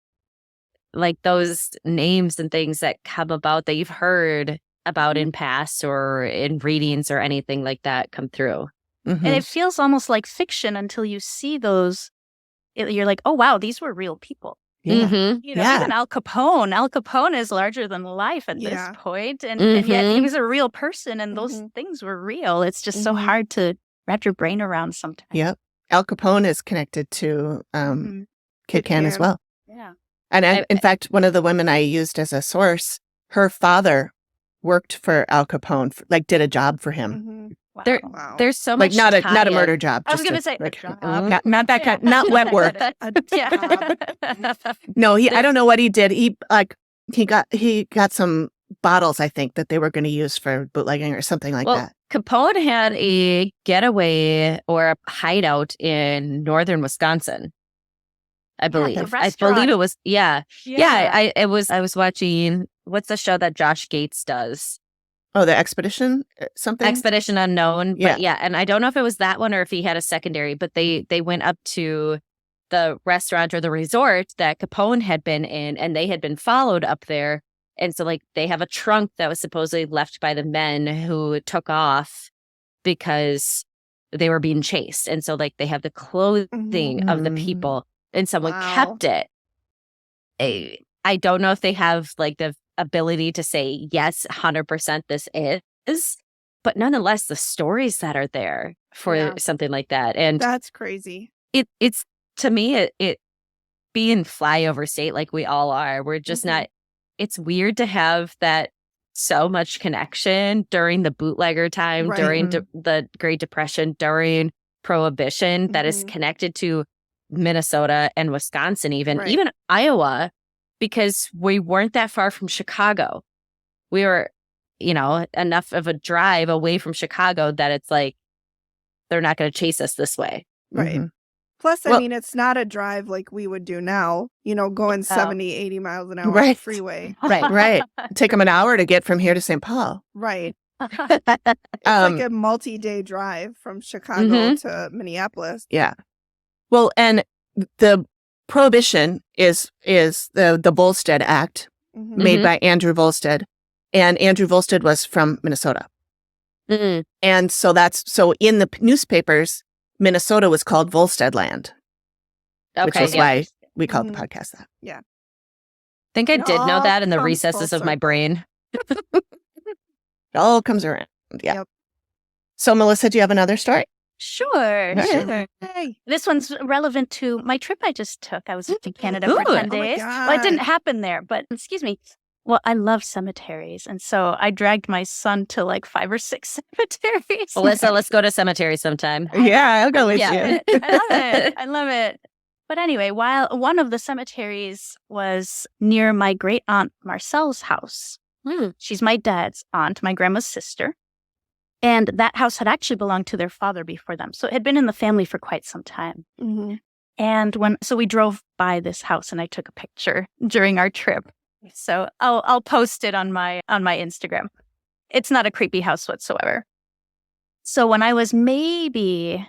like those names and things that come about that you've heard about in past or in readings or anything like that come through. Mm-hmm. And it feels almost like fiction until you see those. You're like, oh, wow, these were real people. Yeah. Mhm. You know, Yeah. even Al Capone. Al Capone is larger than life at this Yeah. point, and yet he Mhm. was a real person, and those things were real. It's just so Mhm. hard to wrap your brain around sometimes. Yep. Al Capone is connected to Mhm. Kid Can as Can. well. Yeah. And in fact, one of the women I used as a source, her father worked for Al Capone, did a job for him. Mhm. Wow. Wow. There's so Like much not a tie-in. murder job. I was just going to say, not that kind, not wet work. Yeah. No, I don't know what he did. He got some bottles, I think, that they were going to use for bootlegging or something like that. Capone had a getaway or a hideout in northern Wisconsin, I believe. the I restaurant. believe it was, yeah. I was watching, what's the show that Josh Gates does? Oh, the Expedition? Something? Expedition Unknown. Yeah. But yeah, and I don't know if it was that one or if he had a secondary, but they went up to the restaurant or the resort that Capone had been in, and they had been followed up there. And so like they have a trunk that was supposedly left by the men who took off because they were being chased. And so like they have the clothing of the people, and someone kept it. I don't know if they have like the ability to say, yes, 100% this is, but nonetheless, the stories that are there for something like that. And that's crazy. It's to me, it being flyover state like we all are, we're just not, it's weird to have that so much connection during the bootlegger time, during the Great Depression, during Prohibition, that is connected to Minnesota and Wisconsin, even Iowa, because we weren't that far from Chicago. We were, enough of a drive away from Chicago that it's like, they're not going to chase us this way. Right. Mm-hmm. Plus, I mean, it's not a drive like we would do now, going 70, 80 miles an hour on the freeway. Right. Take them an hour to get from here to St. Paul. Right. It's like a multi-day drive from Chicago to Minneapolis. Yeah. Well, and the Prohibition is the Volstead Act made by Andrew Volstead. And Andrew Volstead was from Minnesota. Mm-hmm. And so in the newspapers, Minnesota was called Volstead Land, which is why we called the podcast that. Yeah. I think I did know that in the comes recesses full of my brain. It all comes around. Yeah. Yep. So, Melissa, do you have another story? Sure. Right. Hey. This one's relevant to my trip I just took. I was in Canada for 10 Oh my days. God. Well, it didn't happen there, but excuse me. Well, I love cemeteries. And so I dragged my son to like 5 or 6 cemeteries. Alyssa, let's go to cemetery sometime. Yeah, I'll go with you. I love it. But anyway, while one of the cemeteries was near my great aunt Marcel's house. She's my dad's aunt, my grandma's sister. And that house had actually belonged to their father before them. So it had been in the family for quite some time. Mm-hmm. And so we drove by this house and I took a picture during our trip. So I'll post it on my Instagram. It's not a creepy house whatsoever. So when I was maybe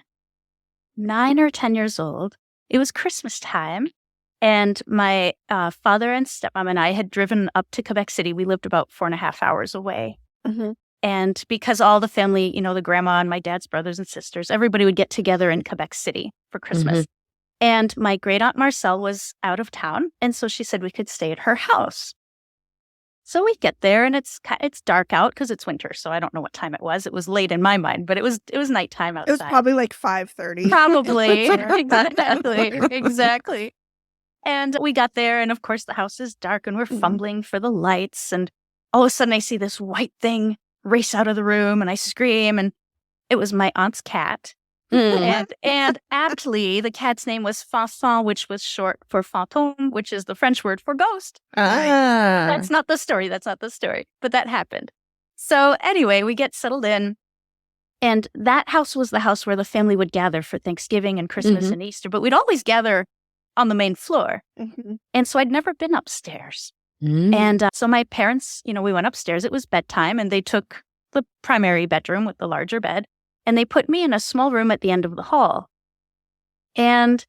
9 or 10 years old, it was Christmas time, and my father and stepmom and I had driven up to Quebec City. We lived about 4.5 hours away. Mm-hmm. And because all the family, the grandma and my dad's brothers and sisters, everybody would get together in Quebec City for Christmas. And my great aunt Marcelle was out of town, and so she said we could stay at her house. So we get there, and it's dark out because it's winter. So I don't know what time it was. It was late in my mind, but it was nighttime outside. It was probably like 5:30. Probably. Exactly. And we got there, and of course the house is dark, and we're fumbling for the lights. And all of a sudden I see this white thing race out of the room, and I scream, and it was my aunt's cat. And aptly, the cat's name was Fanfan, which was short for fantôme, which is the French word for ghost. That's not the story. But that happened. So anyway, we get settled in. And that house was the house where the family would gather for Thanksgiving and Christmas and Easter. But we'd always gather on the main floor. And so I'd never been upstairs. And so my parents, we went upstairs. It was bedtime, and they took the primary bedroom with the larger bed. And they put me in a small room at the end of the hall. And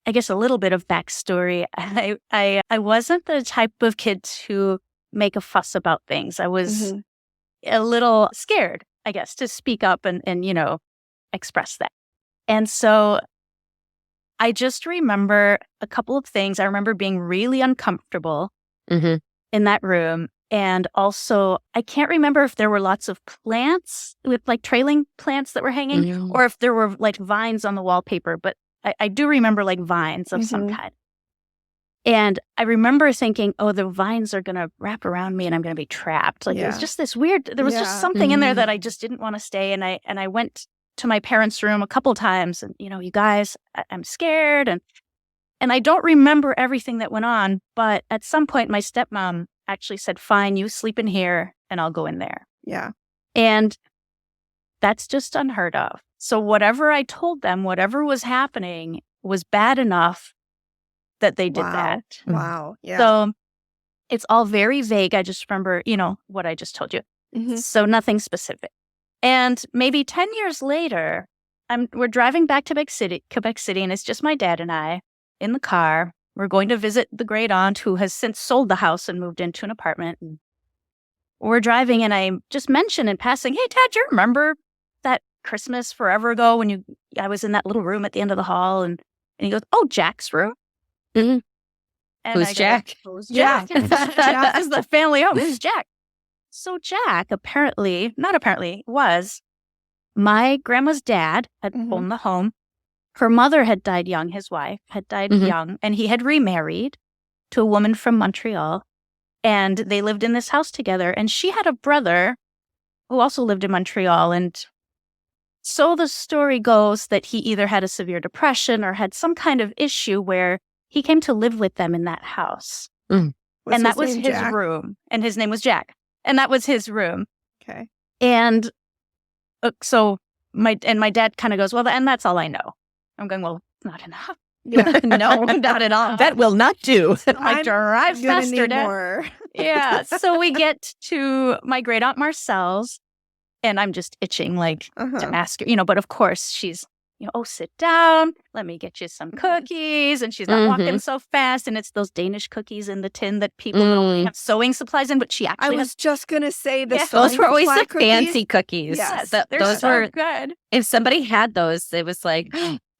I guess a little bit of backstory. I wasn't the type of kid to make a fuss about things. I was a little scared, I guess, to speak up and express that. And so I just remember a couple of things. I remember being really uncomfortable in that room. And also, I can't remember if there were lots of plants with like trailing plants that were hanging or if there were like vines on the wallpaper. But I do remember like vines of some kind. And I remember thinking, oh, the vines are going to wrap around me and I'm going to be trapped. Like it was just this weird, there was just something in there that I just didn't want to stay. And I went to my parents' room a couple times and, you guys, I'm scared. And I don't remember everything that went on. But at some point, my stepmom actually said, fine, you sleep in here and I'll go in there. Yeah. And that's just unheard of. So whatever I told them, whatever was happening was bad enough that they did that. Wow. Yeah. So it's all very vague. I just remember, what I just told you. So nothing specific. And maybe 10 years later, we're driving back to Quebec City, and it's just my dad and I in the car. We're going to visit the great aunt who has since sold the house and moved into an apartment. And we're driving, and I just mentioned in passing, hey, Dad, do you remember that Christmas forever ago when I was in that little room at the end of the hall? And he goes, oh, Jack's room. And Who's Jack? Who's Jack? Jack is the family home. Who's Jack? So Jack was my grandma's dad had owned the home. Her mother had died young. His wife had died young, and he had remarried to a woman from Montreal, and they lived in this house together. And she had a brother who also lived in Montreal. And so the story goes that he either had a severe depression or had some kind of issue where he came to live with them in that house. And that was his room. And his name was Jack. And that was his room. Okay. And so my dad kind of goes, well, and that's all I know. I'm going, well, not enough. No, not at all. That will not do. I drive faster, Dad. More. Yeah. So we get to my great aunt Marcelle's, and I'm just itching to ask her, but of course she's, oh, sit down. Let me get you some cookies. And she's not walking so fast. And it's those Danish cookies in the tin that people only have sewing supplies in, but she actually I was just going to say those were always the fancy cookies. Yes. Those were good. If somebody had those, it was like,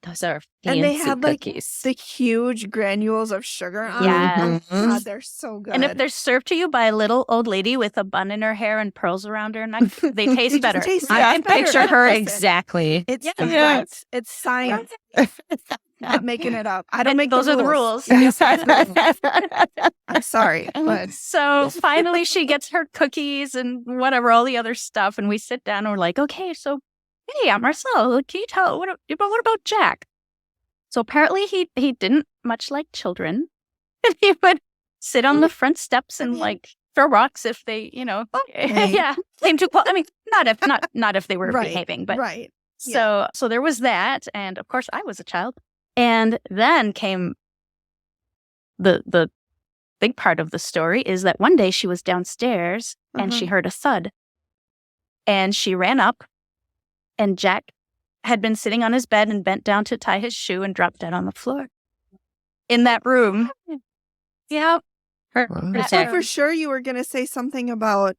those are fancy and they had cookies. The huge granules of sugar on them. God, they're so good. And if they're served to you by a little old lady with a bun in her hair and pearls around her neck, they taste better. I can picture her exactly. It's science. It's science. Not making it up. I don't make those are the rules. I'm sorry, but so finally she gets her cookies and whatever, all the other stuff, and we sit down and we're like, okay, so hey, Aunt Marcelle, can you tell what about Jack? So apparently he didn't much like children, and he would sit on the front steps and throw rocks if they, came too close. I mean, not if they were behaving, but right. So there was that, and of course I was a child, and then came the big part of the story is that one day she was downstairs and she heard a thud. And she ran up, and Jack had been sitting on his bed and bent down to tie his shoe and dropped dead on the floor in that room. Yeah. I thought for sure you were going to say something about,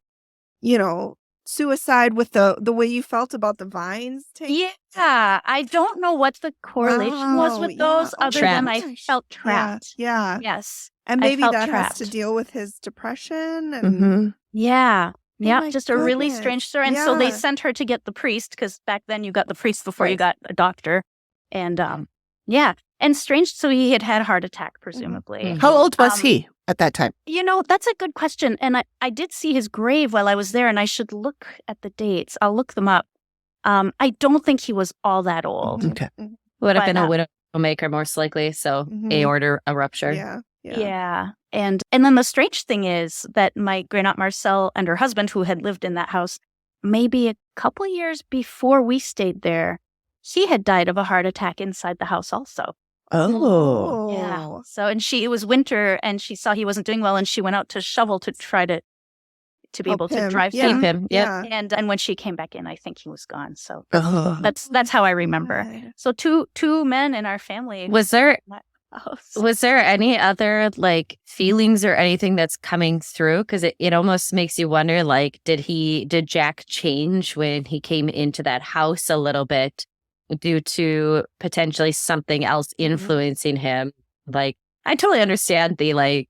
suicide with the way you felt about the vines. Yeah. I don't know what the correlation was with those other than I felt trapped. Yeah. Yes. And maybe that trapped. has to deal with his depression. And Yeah. Yeah, my just a really strange story. And so they sent her to get the priest, because back then you got the priest before you got a doctor. And and strange. So he had a heart attack, presumably. How old was he at that time? That's a good question. And I did see his grave while I was there, and I should look at the dates. I'll look them up. I don't think he was all that old. Okay. Would have been a widowmaker, most likely. So aorta rupture. Yeah. And then the strange thing is that my great-aunt Marcelle and her husband, who had lived in that house maybe a couple of years before we stayed there, he had died of a heart attack inside the house also. Oh. Yeah. So, and it was winter, and she saw he wasn't doing well, and she went out to shovel to try to be able to drive keep him. Yeah. And when she came back in, I think he was gone. So that's how I remember. God. So two men in our family. Was there any other feelings or anything that's coming through? Because it almost makes you wonder, did Jack change when he came into that house a little bit due to potentially something else influencing him? I totally understand the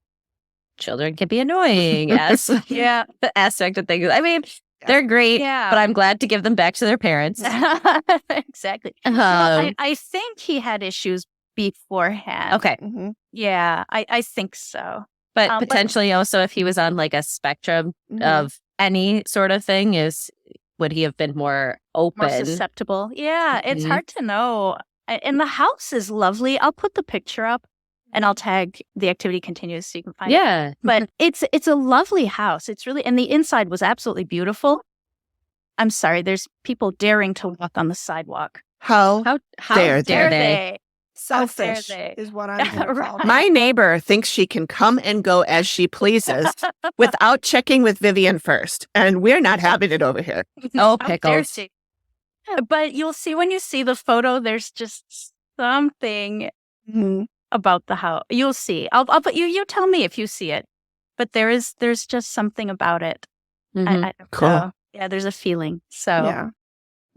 children can be annoying as the aspect of things. I mean, they're great, but I'm glad to give them back to their parents. Exactly. I think he had issues beforehand. Okay. Yeah, I think so. But potentially also if he was on a spectrum of any sort of thing, would he have been more open? More susceptible. Yeah, it's hard to know. And the house is lovely. I'll put the picture up and I'll tag The Activity Continues so you can find it. But it's a lovely house. It's really, and the inside was absolutely beautiful. I'm sorry, there's people daring to walk on the sidewalk. How dare they? Selfish is what I'm going to call it. My neighbor thinks she can come and go as she pleases without checking with Vivian first. And we're not having it over here. Oh, pickles. But you'll see when you see the photo, there's just something about the house. You'll see. I'll put you tell me if you see it. But there's just something about it. I cool. know. Yeah, there's a feeling. So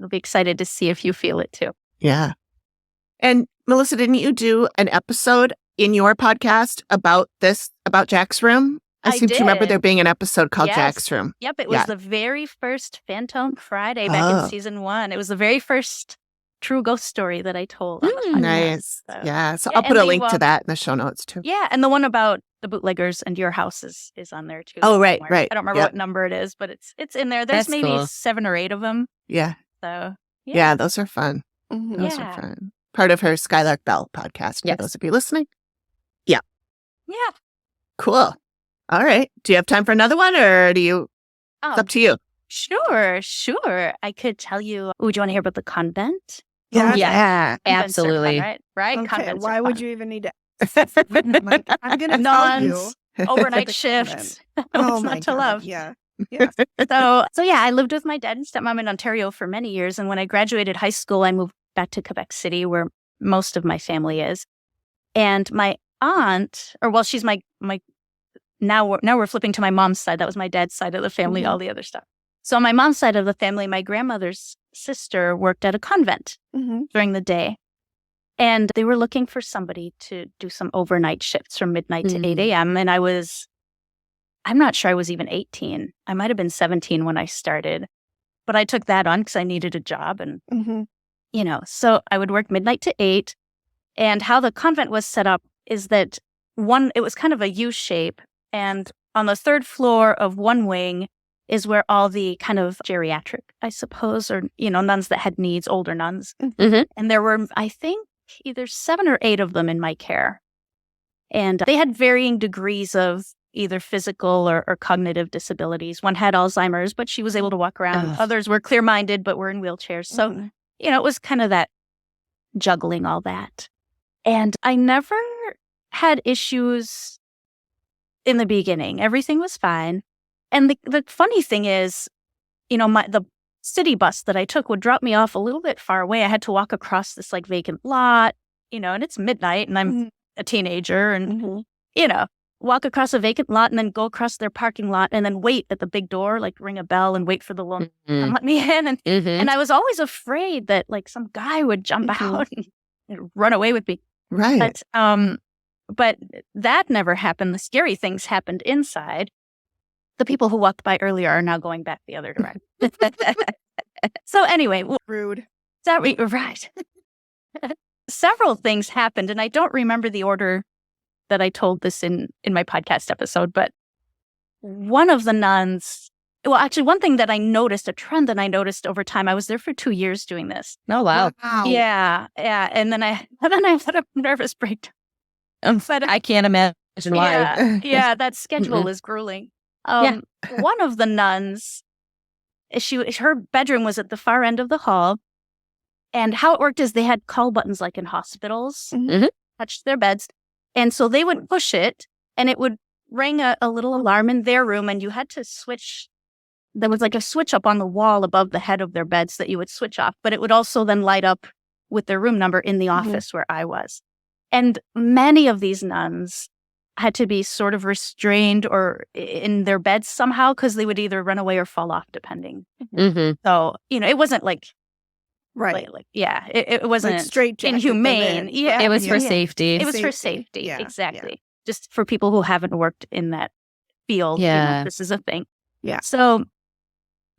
I'll be excited to see if you feel it too. Yeah. And Melissa, didn't you do an episode in your podcast about Jack's Room? I seem to remember there being an episode called Jack's Room. Yep, it was the very first Phantom Friday back in season 1. It was the very first true ghost story that I told. Nice. So I'll put a link to that in the show notes too. Yeah, and the one about the bootleggers and your house is on there too. Oh, right. I don't remember what number it is, but it's in there. There's maybe 7 or 8 of them. Yeah. So yeah, those are fun. Those are fun. Part of her Skylark Bell podcast, for those of you listening. Yeah. Yeah. Cool. All right. Do you have time for another one, or do you? It's up to you. Sure. I could tell you. Oh, do you want to hear about the convent? Yeah. Absolutely. Fun, right? Okay, Convents why are would fun. you even need to? I'm going to tell you. Overnight shifts. Oh What's my not to God. love? Yeah. So I lived with my dad and stepmom in Ontario for many years, and when I graduated high school, I moved back to Quebec City, where most of my family is. And my aunt, she's my now we're flipping to my mom's side. That was my dad's side of the family, all the other stuff. So on my mom's side of the family, my grandmother's sister worked at a convent during the day. And they were looking for somebody to do some overnight shifts from midnight to 8 a.m. And I'm not sure I was even 18. I might have been 17 when I started. But I took that on because I needed a job. And, so I would work midnight to 8. And how the convent was set up is that it was kind of a U shape. And on the 3rd floor of one wing is where all the kind of geriatric, I suppose, or, nuns that had needs, older nuns. And there were, I think, either 7 or 8 of them in my care. And they had varying degrees of either physical or cognitive disabilities. One had Alzheimer's, but she was able to walk around. Others were clear-minded, but were in wheelchairs. So, it was kind of that juggling all that. And I never had issues in the beginning. Everything was fine. And the funny thing is, the city bus that I took would drop me off a little bit far away. I had to walk across this like vacant lot, and it's midnight and I'm a teenager and, walk across a vacant lot and then go across their parking lot and then wait at the big door, like ring a bell and wait for the woman to let me in. And I was always afraid that like some guy would jump out and run away with me. Right. But that never happened. The scary things happened inside. The people who walked by earlier are now going back the other direction. So anyway. Rude. Right. Several things happened, and I don't remember the order that I told this in my podcast episode, but one of the nuns, actually one thing that I noticed, a trend that I noticed over time, I was there for 2 years doing this. Oh, wow. Yeah. And then I had a nervous breakdown. But I can't imagine why. Yeah, that schedule is grueling. One of the nuns, her bedroom was at the far end of the hall. And how it worked is they had call buttons like in hospitals, touched their beds. And so they would push it and it would ring a little alarm in their room. And you had to switch. There was like a switch up on the wall above the head of their beds that you would switch off. But it would also then light up with their room number in the office where I was. And many of these nuns had to be sort of restrained or in their beds somehow because they would either run away or fall off, depending. So, it wasn't like, it wasn't like straight inhumane. It was for safety. It was for safety, exactly. Yeah. Just for people who haven't worked in that field. This is a thing. Yeah. So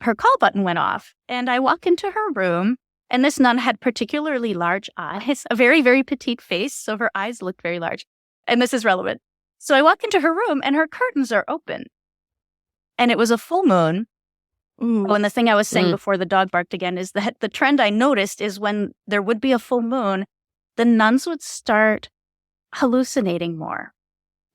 her call button went off, and I walk into her room. And this nun had particularly large eyes, a very, very petite face. So her eyes looked very large. And this is relevant. So I walk into her room and her curtains are open. And it was a full moon. Oh, and the thing I was saying before the dog barked again is that the trend I noticed is when there would be a full moon, the nuns would start hallucinating more.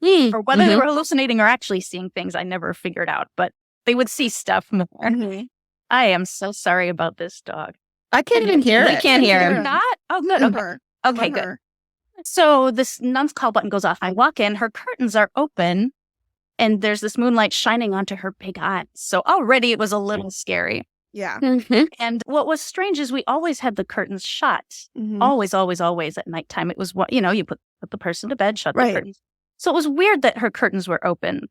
Or whether they were hallucinating or actually seeing things, I never figured out. But they would see stuff more. I am so sorry about this dog. I can't even hear it. We can't hear him. Not? Oh, good. Okay, good. So this nun's call button goes off. I walk in, her curtains are open, and there's this moonlight shining onto her big eyes. So already it was a little scary. Yeah. And what was strange is we always had the curtains shut. Always, always, always at nighttime. It was what, you put the person to bed, shut the curtains. So it was weird that her curtains were open.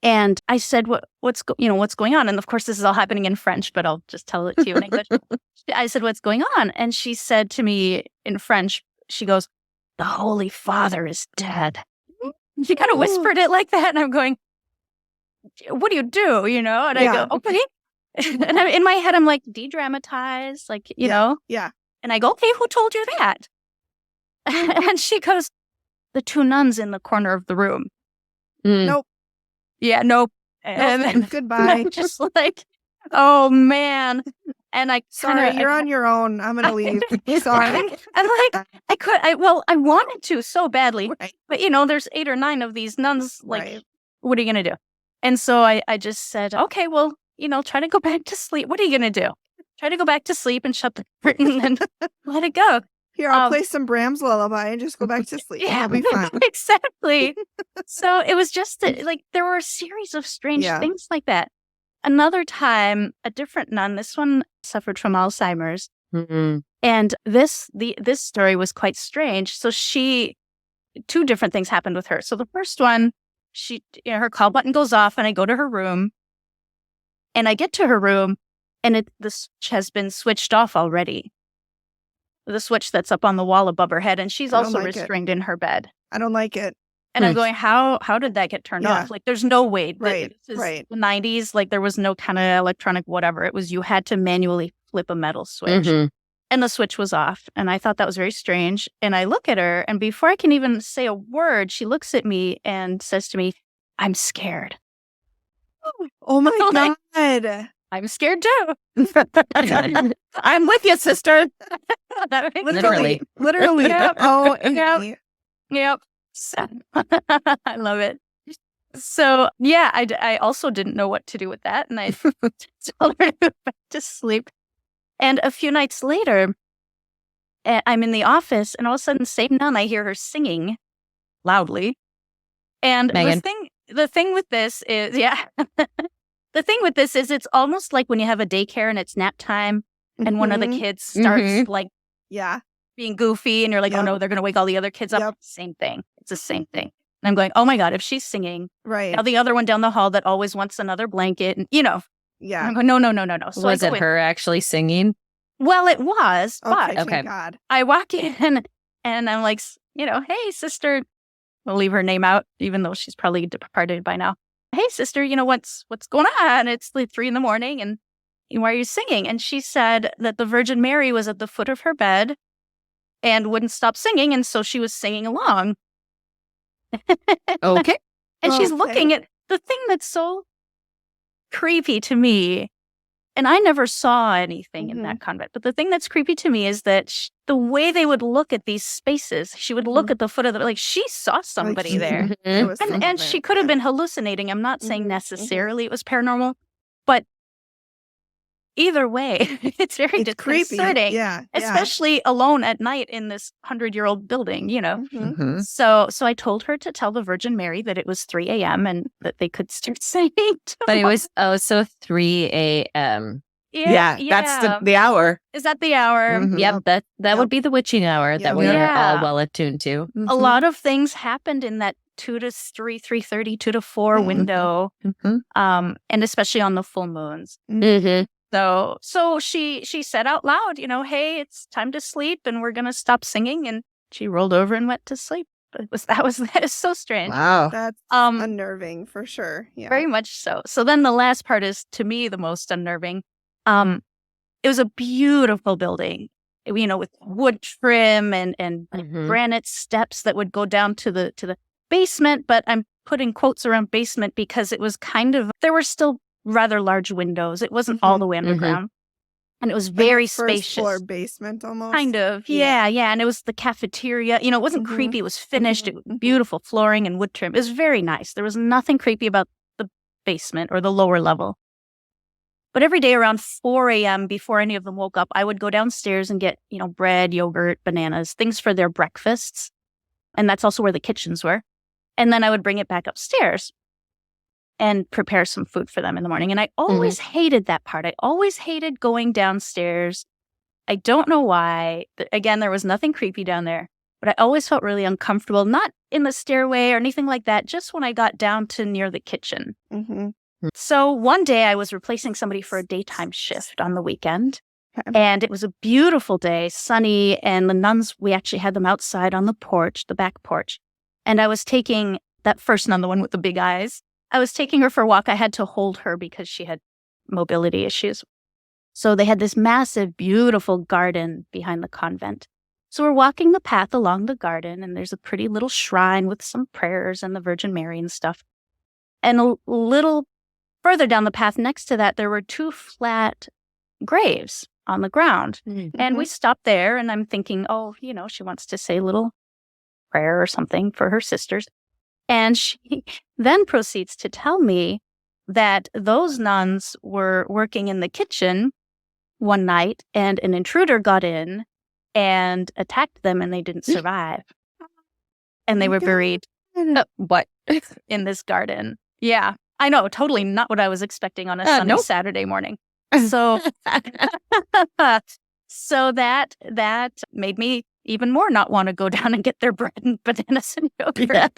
And I said, what's going on? And of course, this is all happening in French, but I'll just tell it to you in English. I said, what's going on? And she said to me in French, she goes, the Holy Father is dead. She kind of whispered it like that. And I'm going, what do? And I go, okay. And in my head, I'm like, de-dramatize, like, you know. Yeah. And I go, okay, who told you that? And she goes, the two nuns in the corner of the room. Nope. Yeah, nope. And then goodbye. Just like, oh man. And I sorry, you're on your own. I'm gonna leave. Sorry. And like I wanted to so badly. But there's 8 or 9 of these nuns, like, what are you gonna do? And so I just said, okay, well, try to go back to sleep. What are you gonna do? Try to go back to sleep and shut the curtain and let it go. Here, I'll play some Bram's lullaby and just go back to sleep. Yeah, I'll be fine. Exactly. So it was just like there were a series of strange things like that. Another time, a different nun, this one suffered from Alzheimer's. And this story was quite strange. So 2 different things happened with her. So the first one, her call button goes off and I go to her room. And I get to her room and the switch has been switched off already. The switch that's up on the wall above her head, and she's also restrained in her bed. I don't like it. And I'm going, how did that get turned off? Like, there's no way. Right. The 90s, like, there was no kind of electronic whatever. It was you had to manually flip a metal switch. And the switch was off. And I thought that was very strange. And I look at her, and before I can even say a word, she looks at me and says to me, I'm scared. Oh my God. I'm scared too. I'm with you, sister. Literally. Yep. Oh, Yep. I love it. So, yeah, I also didn't know what to do with that. And I told her to go back to sleep. And a few nights later, I'm in the office and all of a sudden, same nun, I hear her singing loudly. And Megan. the thing with this is, the thing with this is it's almost like when you have a daycare and it's nap time and one of the kids starts like being goofy and you're like, oh no, they're going to wake all the other kids up. Same thing. It's the same thing. And I'm going, oh my God, if she's singing, now the other one down the hall that always wants another blanket and, and I'm going, no. So was it her actually singing? Well, it was, but Thank God. I walk in and I'm like, hey, sister, we'll leave her name out, even though she's probably departed by now. Hey, sister, what's going on? It's like 3 a.m. and why are you singing? And she said that the Virgin Mary was at the foot of her bed and wouldn't stop singing. And so she was singing along. Okay. And she's looking at the thing that's so creepy to me. And I never saw anything in that convent. But the thing that's creepy to me is that the way they would look at these spaces, she would look at the foot of like she saw somebody there. And she could have been hallucinating. I'm not saying necessarily it was paranormal, but either way, it's very disconcerting. Creepy. Especially alone at night in this 100-year-old building, So I told her to tell the Virgin Mary that it was 3 a.m. and that they could start singing. But it was, so 3 a.m. Yeah, that's the hour. Is that the hour? Yep, that would be the witching hour that we are all well attuned to. A lot of things happened in that 2 to 3, 3:30, 2 to 4 window, and especially on the full moons. So she said out loud, hey, it's time to sleep and we're going to stop singing. And she rolled over and went to sleep. That was so strange. Wow. That's unnerving for sure. Yeah. Very much so. So then the last part is, to me, the most unnerving. It was a beautiful building, with wood trim and granite steps that would go down to the basement. But I'm putting quotes around basement because it was there were still rather large windows. It wasn't all the way underground. And it was very spacious. First floor basement almost. Kind of. Yeah. And it was the cafeteria. It wasn't creepy. It was finished. It was beautiful flooring and wood trim. It was very nice. There was nothing creepy about the basement or the lower level. But every day around 4 a.m., before any of them woke up, I would go downstairs and get, bread, yogurt, bananas, things for their breakfasts. And that's also where the kitchens were. And then I would bring it back upstairs and prepare some food for them in the morning. And I always hated that part. I always hated going downstairs. I don't know why. Again, there was nothing creepy down there, but I always felt really uncomfortable, not in the stairway or anything like that, just when I got down to near the kitchen. So one day I was replacing somebody for a daytime shift on the weekend. And it was a beautiful day, sunny, and the nuns, we actually had them outside on the porch, the back porch. And I was taking that first nun, the one with the big eyes, I was taking her for a walk. I had to hold her because she had mobility issues. So they had this massive, beautiful garden behind the convent. So we're walking the path along the garden, and there's a pretty little shrine with some prayers and the Virgin Mary and stuff. And a little further down the path next to that, there were 2 flat graves on the ground. And we stopped there, and I'm thinking, she wants to say a little prayer or something for her sisters. And she then proceeds to tell me that those nuns were working in the kitchen one night and an intruder got in and attacked them and they didn't survive. And they were buried in this garden. Yeah, I know. Totally not what I was expecting on a sunny Saturday morning. So, so that made me even more not want to go down and get their bread and bananas and yogurt.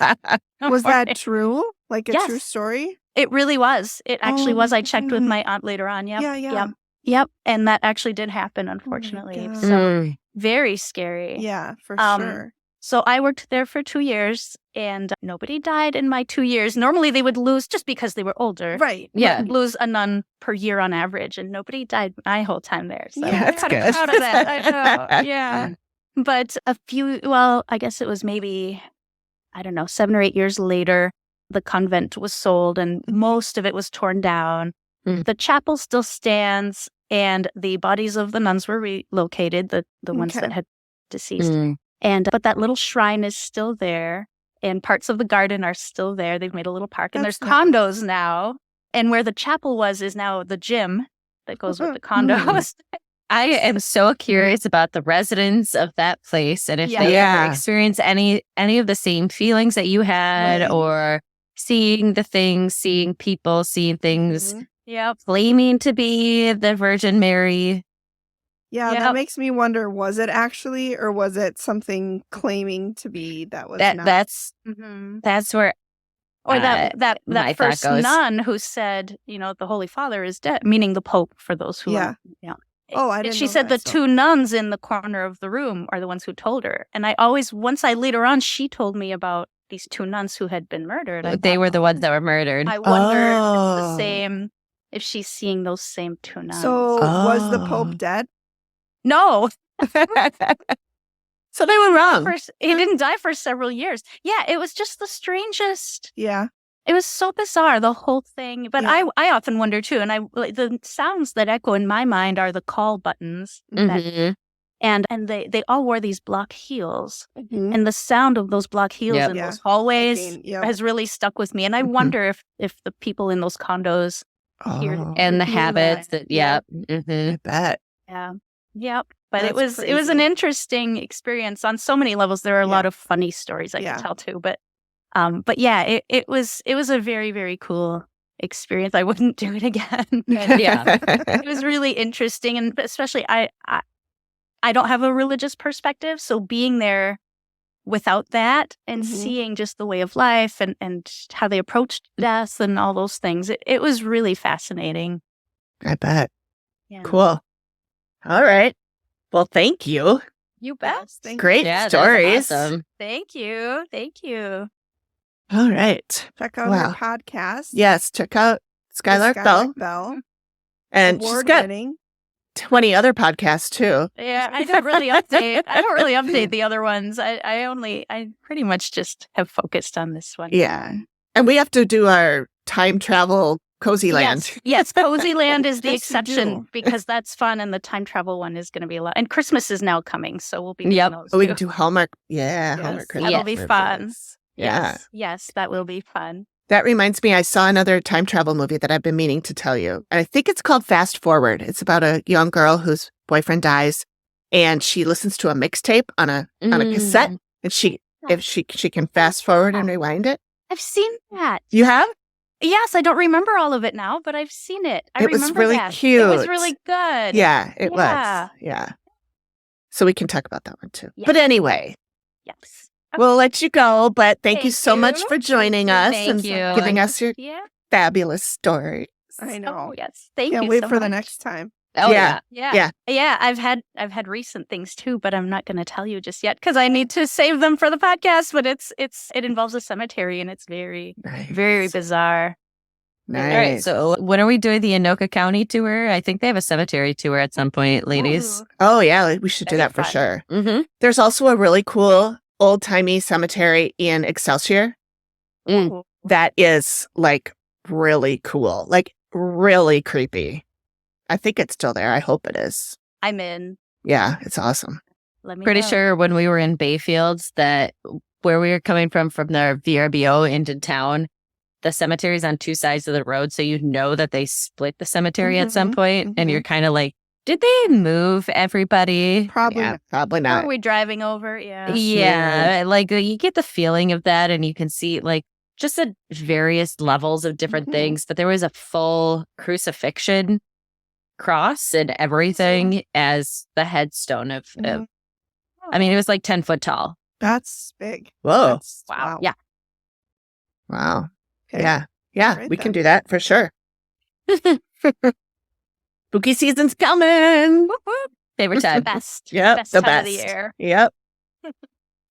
Was that true? Like a true story? It really was. It actually was. I checked with my aunt later on. Yep. And that actually did happen, unfortunately. So very scary. Yeah, for sure. So I worked there for 2 years and nobody died in my 2 years. Normally they would lose just because they were older. Right. Yeah. Lose a nun per year on average, and nobody died my whole time there. So yeah, that's good. Proud of that. I know. Yeah. But I guess it was maybe, 7 or 8 years later, the convent was sold and most of it was torn down. The chapel still stands and the bodies of the nuns were relocated, the ones that had deceased. But that little shrine is still there and parts of the garden are still there. They've made a little park and there's condos now. And where the chapel was is now the gym that goes with the condos. I am so curious about the residents of that place and if they ever experience any of the same feelings that you had or seeing the things, seeing people, seeing things, claiming to be the Virgin Mary. Yeah, that makes me wonder, was it actually or was it something claiming to be that was not? That's where or that first nun who said, the Holy Father is dead, meaning the Pope for those who are, Oh, I didn't She know said that, the two nuns in the corner of the room are the ones who told her. And later on, she told me about these two nuns who had been murdered. They were the ones that were murdered. I wonder if it's the same, if she's seeing those same two nuns. So was the Pope dead? No. So they were wrong. He didn't die for several years. Yeah, it was just the strangest. Yeah. It was so bizarre, the whole thing. But I often wonder, too. And the sounds that echo in my mind are the call buttons. And they all wore these block heels. And the sound of those block heels in those hallways has really stuck with me. And I wonder if the people in those condos hear and the habits that, I bet. Yeah. Yep. But it was an interesting experience on so many levels. There are a lot of funny stories I can tell too. But yeah, it was a very, very cool experience. I wouldn't do it again. It was really interesting, and especially I don't have a religious perspective, so being there without that and seeing just the way of life and how they approached death and all those things, it was really fascinating. I bet. Yeah. Cool. All right. Well, thank you. You bet. Great stories. Awesome. Thank you. All right. Check out her podcast. Yes, check out Skylark Bell. And she's got 20 other podcasts too. Yeah, I don't really update the other ones. I pretty much just have focused on this one. Yeah. And we have to do our time travel Cozy Land. Yes, Cozy Land is the exception because that's fun, and the time travel one is going to be a lot. And Christmas is now coming, so we'll be doing those. We can do Hallmark. Yeah, Hallmark Christmas. That'll be fun. Yeah. Yes, that will be fun. That reminds me, I saw another time travel movie that I've been meaning to tell you. And I think it's called Fast Forward. It's about a young girl whose boyfriend dies, and she listens to a mixtape on a cassette, and if she can fast forward and rewind it. I've seen that. You have? Yes, I don't remember all of it now, but I've seen it. It was really cute. It was really good. Yeah, it was. Yeah. So we can talk about that one too. Yes. But anyway. Yes. We'll let you go, but thank you so much for joining us and giving us your fabulous stories. I know. Oh, yes. Thank you. Can't wait so for much. the next time. Oh Yeah. I've had recent things too, but I'm not going to tell you just yet because I need to save them for the podcast. But it involves a cemetery, and it's very, very bizarre. Nice. All right. So when are we doing the Anoka County tour? I think they have a cemetery tour at some point, ladies. Ooh. Oh yeah, we should do that for sure. There's also a really cool old-timey cemetery in Excelsior that is like really cool, like really creepy. I think it's still there. I hope it is. I'm in. Yeah, it's awesome. Let me Pretty know. sure when we were in Bayfields that where we were coming from the VRBO into town, the cemetery's on two sides of the road. So you know that they split the cemetery at some point, and you're kind of like, did they move everybody? Probably Probably not. Are we driving over? Yeah. Yeah. Like you get the feeling of that, and you can see like just at various levels of different things. But there was a full crucifixion cross and everything as the headstone of I mean, it was like 10 foot tall. That's big. Whoa. Wow. Yeah. Wow. Okay. Yeah, Right we then. can do that for sure. Spooky season's coming. Favorite time. Best. Yep, Best the time best. of the year. Yep.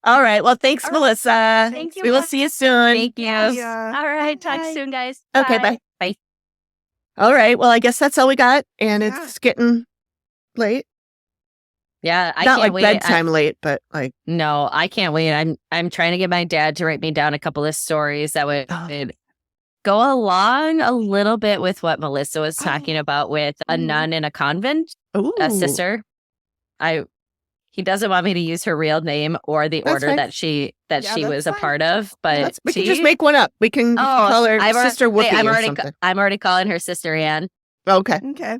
All right. Well, thanks, All right. Melissa. Thank you. We will see you soon. Thank you. Yeah. All right. Talk Bye. soon, guys. Okay, bye. All right. Well, I guess that's all we got. And it's getting late. Yeah, I Not can't like wait. bedtime late, but like. No, I can't wait. I'm trying to get my dad to write me down a couple of stories that would go along a little bit with what Melissa was talking about with a nun in a convent, a sister. He doesn't want me to use her real name or the order fine. that she was a part of, but We can just make one up. We can call her Sister Whoopi or something. I'm already calling her Sister Anne. Okay. Okay.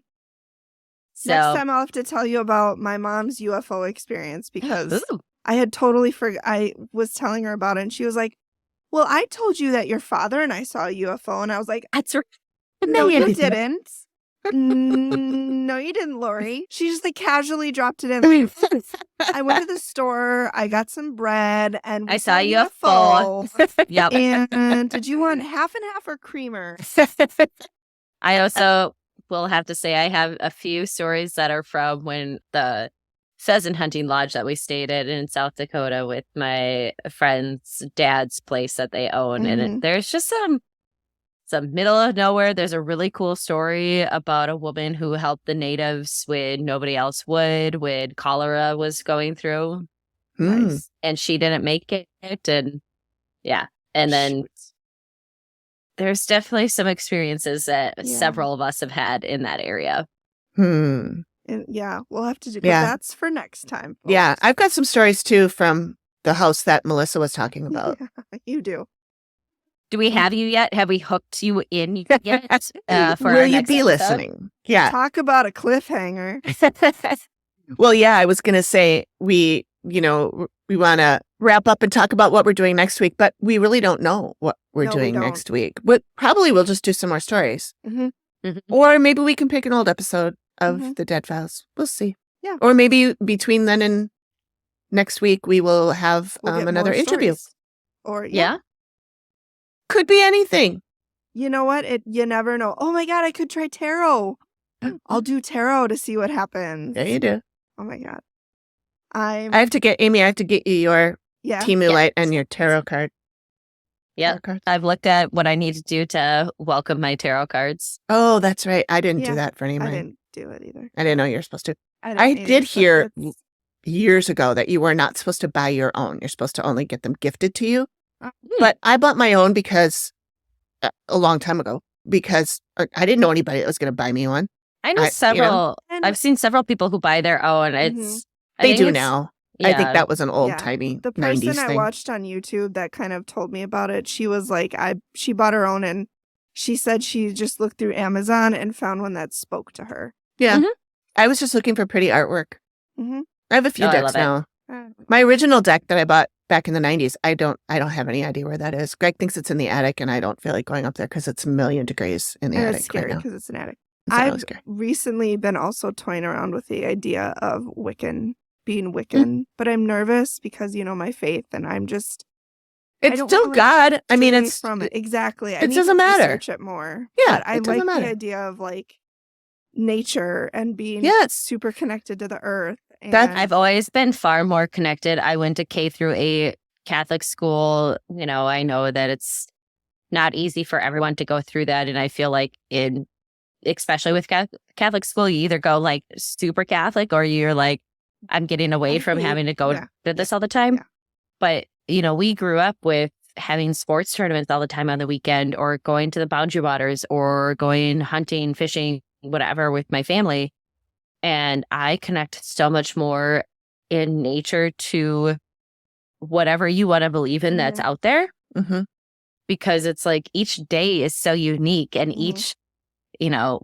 So Next time I'll have to tell you about my mom's UFO experience because Ooh. I had totally I was telling her about it and she was like, well, I told you that your father and I saw a UFO. And I was like, That's right. no, you didn't. No, you didn't, Lori. She just like casually dropped it in. I went to the store. I got some bread and I saw a UFO. Yep. And did you want half and half or creamer? I also will have to say I have a few stories that are from when the pheasant hunting lodge that we stayed at in South Dakota with my friend's dad's place that they own. And there's just some middle of nowhere. There's a really cool story about a woman who helped the natives when nobody else would, when cholera was going through. Nice. And she didn't make it. And yeah. And then there's definitely some experiences that several of us have had in that area. And yeah, we'll have to do but that's for next time. Folks. Yeah, I've got some stories too from the house that Melissa was talking about. You do. Do we have you yet? Have we hooked you in yet? For Will our you next be episode? listening? Yeah. Talk about a cliffhanger. Well, yeah, I was going to say we want to wrap up and talk about what we're doing next week, but we really don't know what we're doing next week. Probably we'll just do some more stories. Or maybe we can pick an old episode of the Dead Files. We'll see. Yeah. Or maybe between then and next week, we will have another interview. Or Could be anything. You know what? You never know. Oh my God, I could try tarot. I'll do tarot to see what happens. Yeah, you do. Oh my God. I have to get you your Timu Light and your tarot card. Yeah. I've looked at what I need to do to welcome my tarot cards. Oh, that's right. I didn't do that for any of mine. I didn't do it either. I didn't know you were supposed to. I did hear years ago that you were not supposed to buy your own. You're supposed to only get them gifted to you. But I bought my own because a long time ago because I didn't know anybody that was going to buy me one. I know several. I've seen several people who buy their own. They do now. Yeah. I think that was an old-timey 90s The person thing. I watched on YouTube that kind of told me about it, she was like, she bought her own and she said she just looked through Amazon and found one that spoke to her. Yeah. I was just looking for pretty artwork. I have a few decks now. My original deck that I bought back in the 90s, I don't have any idea where that is. Greg thinks it's in the attic and I don't feel like going up there because it's a million degrees in the attic. It's scary right because it's an attic. I've recently been also toying around with the idea of being Wiccan, but I'm nervous because, my faith and I'm just... It's still God. I mean, it's... from it. Exactly. It doesn't matter. I need to research it more. Yeah, but I like the idea of nature and being super connected to the earth. And I've always been far more connected. I went to K through 8 Catholic school. I know that it's not easy for everyone to go through that. And I feel like especially with Catholic school, you either go super Catholic or you're like, I'm getting away from having to go to this all the time. Yeah. But, we grew up with having sports tournaments all the time on the weekend or going to the Boundary Waters or going hunting, fishing, whatever with my family. And I connect so much more in nature to whatever you want to believe in that's out there. Because it's like each day is so unique and each,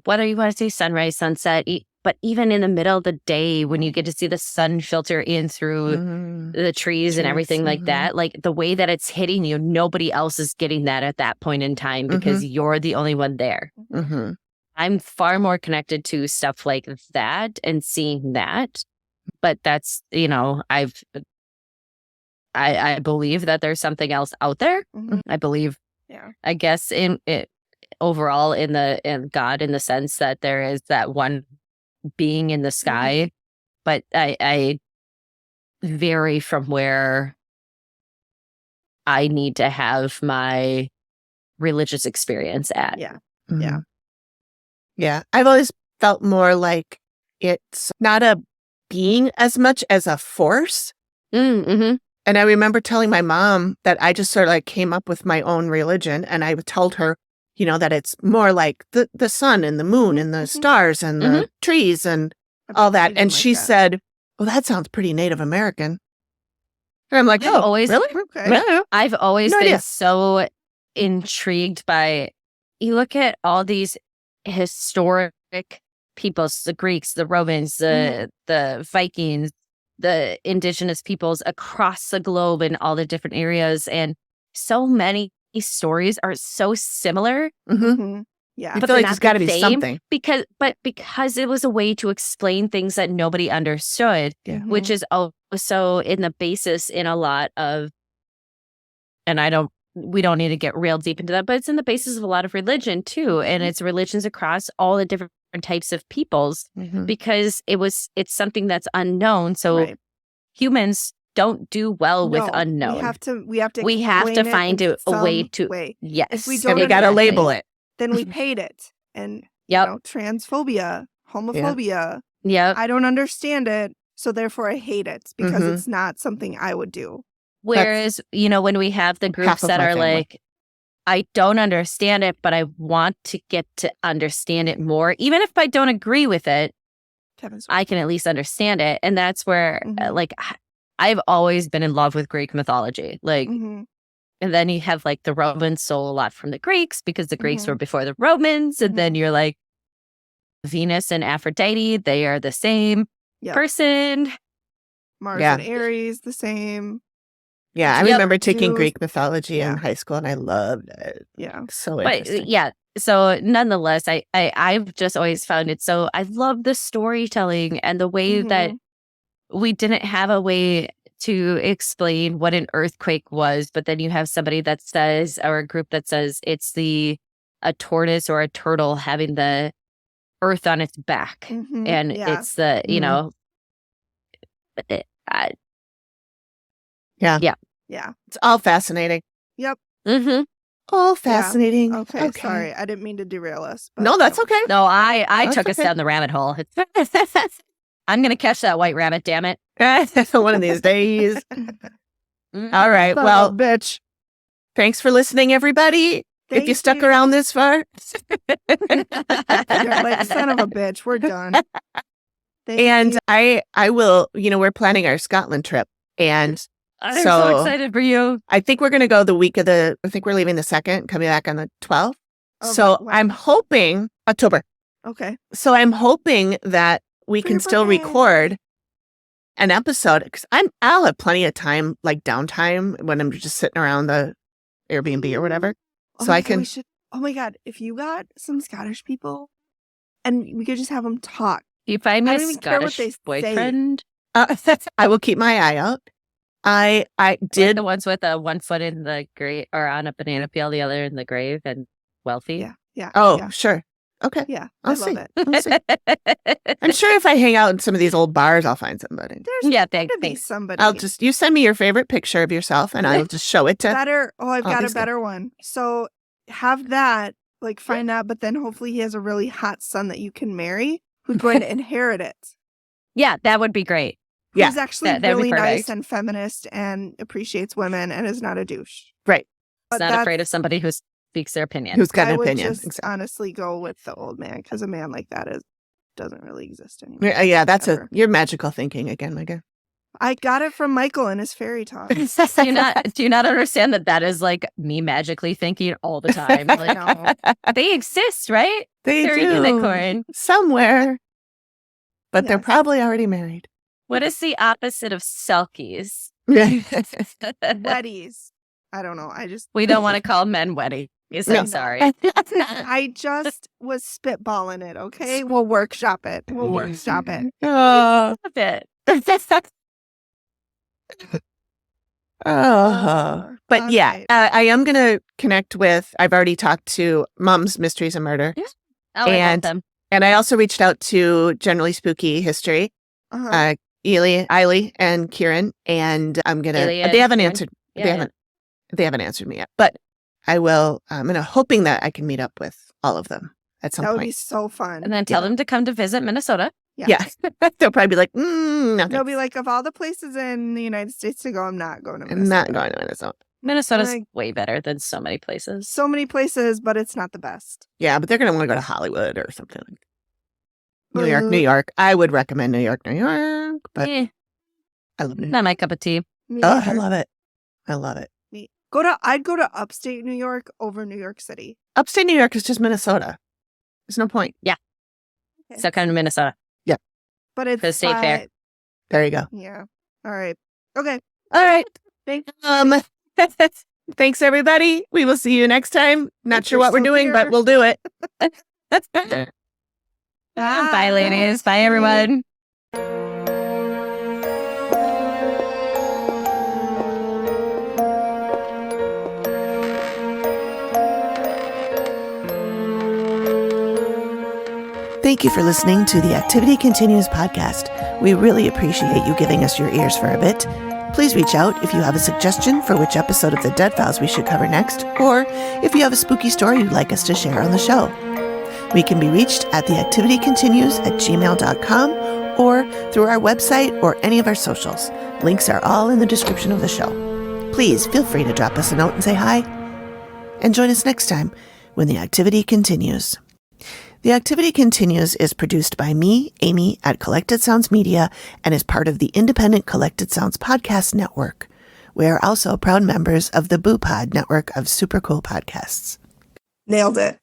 whether you want to say sunrise, sunset, but even in the middle of the day when you get to see the sun filter in through the trees and everything like that, the way that it's hitting you, nobody else is getting that at that point in time because you're the only one there. I'm far more connected to stuff like that and seeing that. But that's, I believe that there's something else out there. I believe, I guess in it overall in God, in the sense that there is that one being in the sky, but I vary from where I need to have my religious experience at. Yeah. I've always felt more like it's not a being as much as a force. And I remember telling my mom that I just sort of came up with my own religion. And I told her, that it's more like the sun and the moon and the stars and the trees and all that. And she said, well, that sounds pretty Native American. And I'm like, really? Okay. I've always been so intrigued by, you look at all these historic peoples, the Greeks, the Romans, the Vikings, the indigenous peoples across the globe in all the different areas. And so many stories are so similar. Yeah. I But feel like they're there's not got to the be same something. because it was a way to explain things that nobody understood, Yeah. which is also in the basis in a lot of, and we don't need to get real deep into that, but it's in the basis of a lot of religion too. And it's religions across all the different types of peoples because it's something that's unknown. So humans don't do well with unknown. We have to find a way to, yes. If we And don't we got to label it. then we hate it. And transphobia, homophobia. Yeah. I don't understand it, so therefore I hate it because it's not something I would do. Whereas, when we have the groups that are like, I don't understand it, but I want to get to understand it more. Even if I don't agree with it, I can at least understand it. And that's where, I've always been in love with Greek mythology. And then you have the Romans stole a lot from the Greeks because the Greeks were before the Romans. And then you're like, Venus and Aphrodite, they are the same person. Mars and Aries, the same. Yeah, I remember taking Greek mythology in high school and I loved it. Yeah. So interesting. But so nonetheless, I've just always found it so, I love the storytelling and the way that we didn't have a way to explain what an earthquake was, but then you have somebody that says, or a group that says it's a tortoise or a turtle having the earth on its back. And it's the, Yeah. It's all fascinating. Yep. All fascinating. Yeah. Okay. Sorry. I didn't mean to derail us. But no, that's okay. No, I took us down the rabbit hole. I'm going to catch that white rabbit, damn it. One of these days. All right. Well, bitch. Thanks for listening, everybody. If you stuck around this far. You're like, son of a bitch. We're done. And I will, we're planning our Scotland trip. And I'm so excited for you. I think we're going to go the week of I think we're leaving the 2nd, coming back on the 12th. I'm hoping October. Okay. So I'm hoping that we can still record an episode because I'll have plenty of time, downtime when I'm just sitting around the Airbnb or whatever. So I can. Oh my God. If you got some Scottish people and we could just have them talk. You find me a Scottish boyfriend? I will keep my eye out. I did the ones with one foot in the grave or on a banana peel, the other in the grave, and wealthy. Yeah. Oh, sure. Okay. Yeah. I'll love see. it. I'm sure if I hang out in some of these old bars, I'll find somebody. Thanks. Somebody. You send me your favorite picture of yourself and I'll just show it to. Better. Oh, I've got a better one. So have that, find out, but then hopefully he has a really hot son that you can marry who's going to inherit it. Yeah, that would be great. Who's actually really nice and feminist and appreciates women and is not a douche. Right. It's not afraid of somebody who speaks their opinion. Who's got an opinion. I would just honestly go with the old man because a man like that doesn't really exist anymore. Yeah, you're magical thinking again, Megan. I got it from Michael in his fairy talk. Do you not understand that is me magically thinking all the time? No. They exist, right? They're a unicorn. Somewhere. But they're probably already married. What is the opposite of selkies? Wetties. I don't know. We don't want to call men wetties. I'm sorry. I just was spitballing it, okay? We'll workshop it. Stop it. But yeah, I am going to connect with, I've already talked to Mom's Mysteries and Murder. Yeah. Oh, I love them. And I also reached out to Generally Spooky History, Eiley and Kieran, and I'm going to, they haven't answered, they haven't answered me yet, but I will, I'm hoping that I can meet up with all of them at some point. That would be so fun. And then tell them to come to visit Minnesota. Yeah. They'll probably be like, no. They'll be like, of all the places in the United States to go, I'm not going to Minnesota. I'm not going to Minnesota. Minnesota's way better than so many places. So many places, but it's not the best. Yeah, but they're going to want to go to Hollywood or something like that. New York. I would recommend New York, but I love New York. Not my cup of tea. I love it. I love it. I'd go to upstate New York over New York City. Upstate New York is just Minnesota. There's no point. Yeah. So come to Minnesota. But it's For the state fair. There you go. Yeah. All right. Okay. All right. Thanks. Thanks, everybody. We will see you next time. Not If sure you're what we're still doing, here. but we'll do it. Bye, ladies. Bye, everyone. Thank you for listening to the Activity Continues podcast. We really appreciate you giving us your ears for a bit. Please reach out if you have a suggestion for which episode of the Dead Files we should cover next, or if you have a spooky story you'd like us to share on the show. We can be reached at theactivitycontinues@gmail.com or through our website or any of our socials. Links are all in the description of the show. Please feel free to drop us a note and say hi. And join us next time when the activity continues. The Activity Continues is produced by me, Amy, at Collected Sounds Media and is part of the independent Collected Sounds Podcast Network. We are also proud members of the Boo Pod network of super cool podcasts. Nailed it.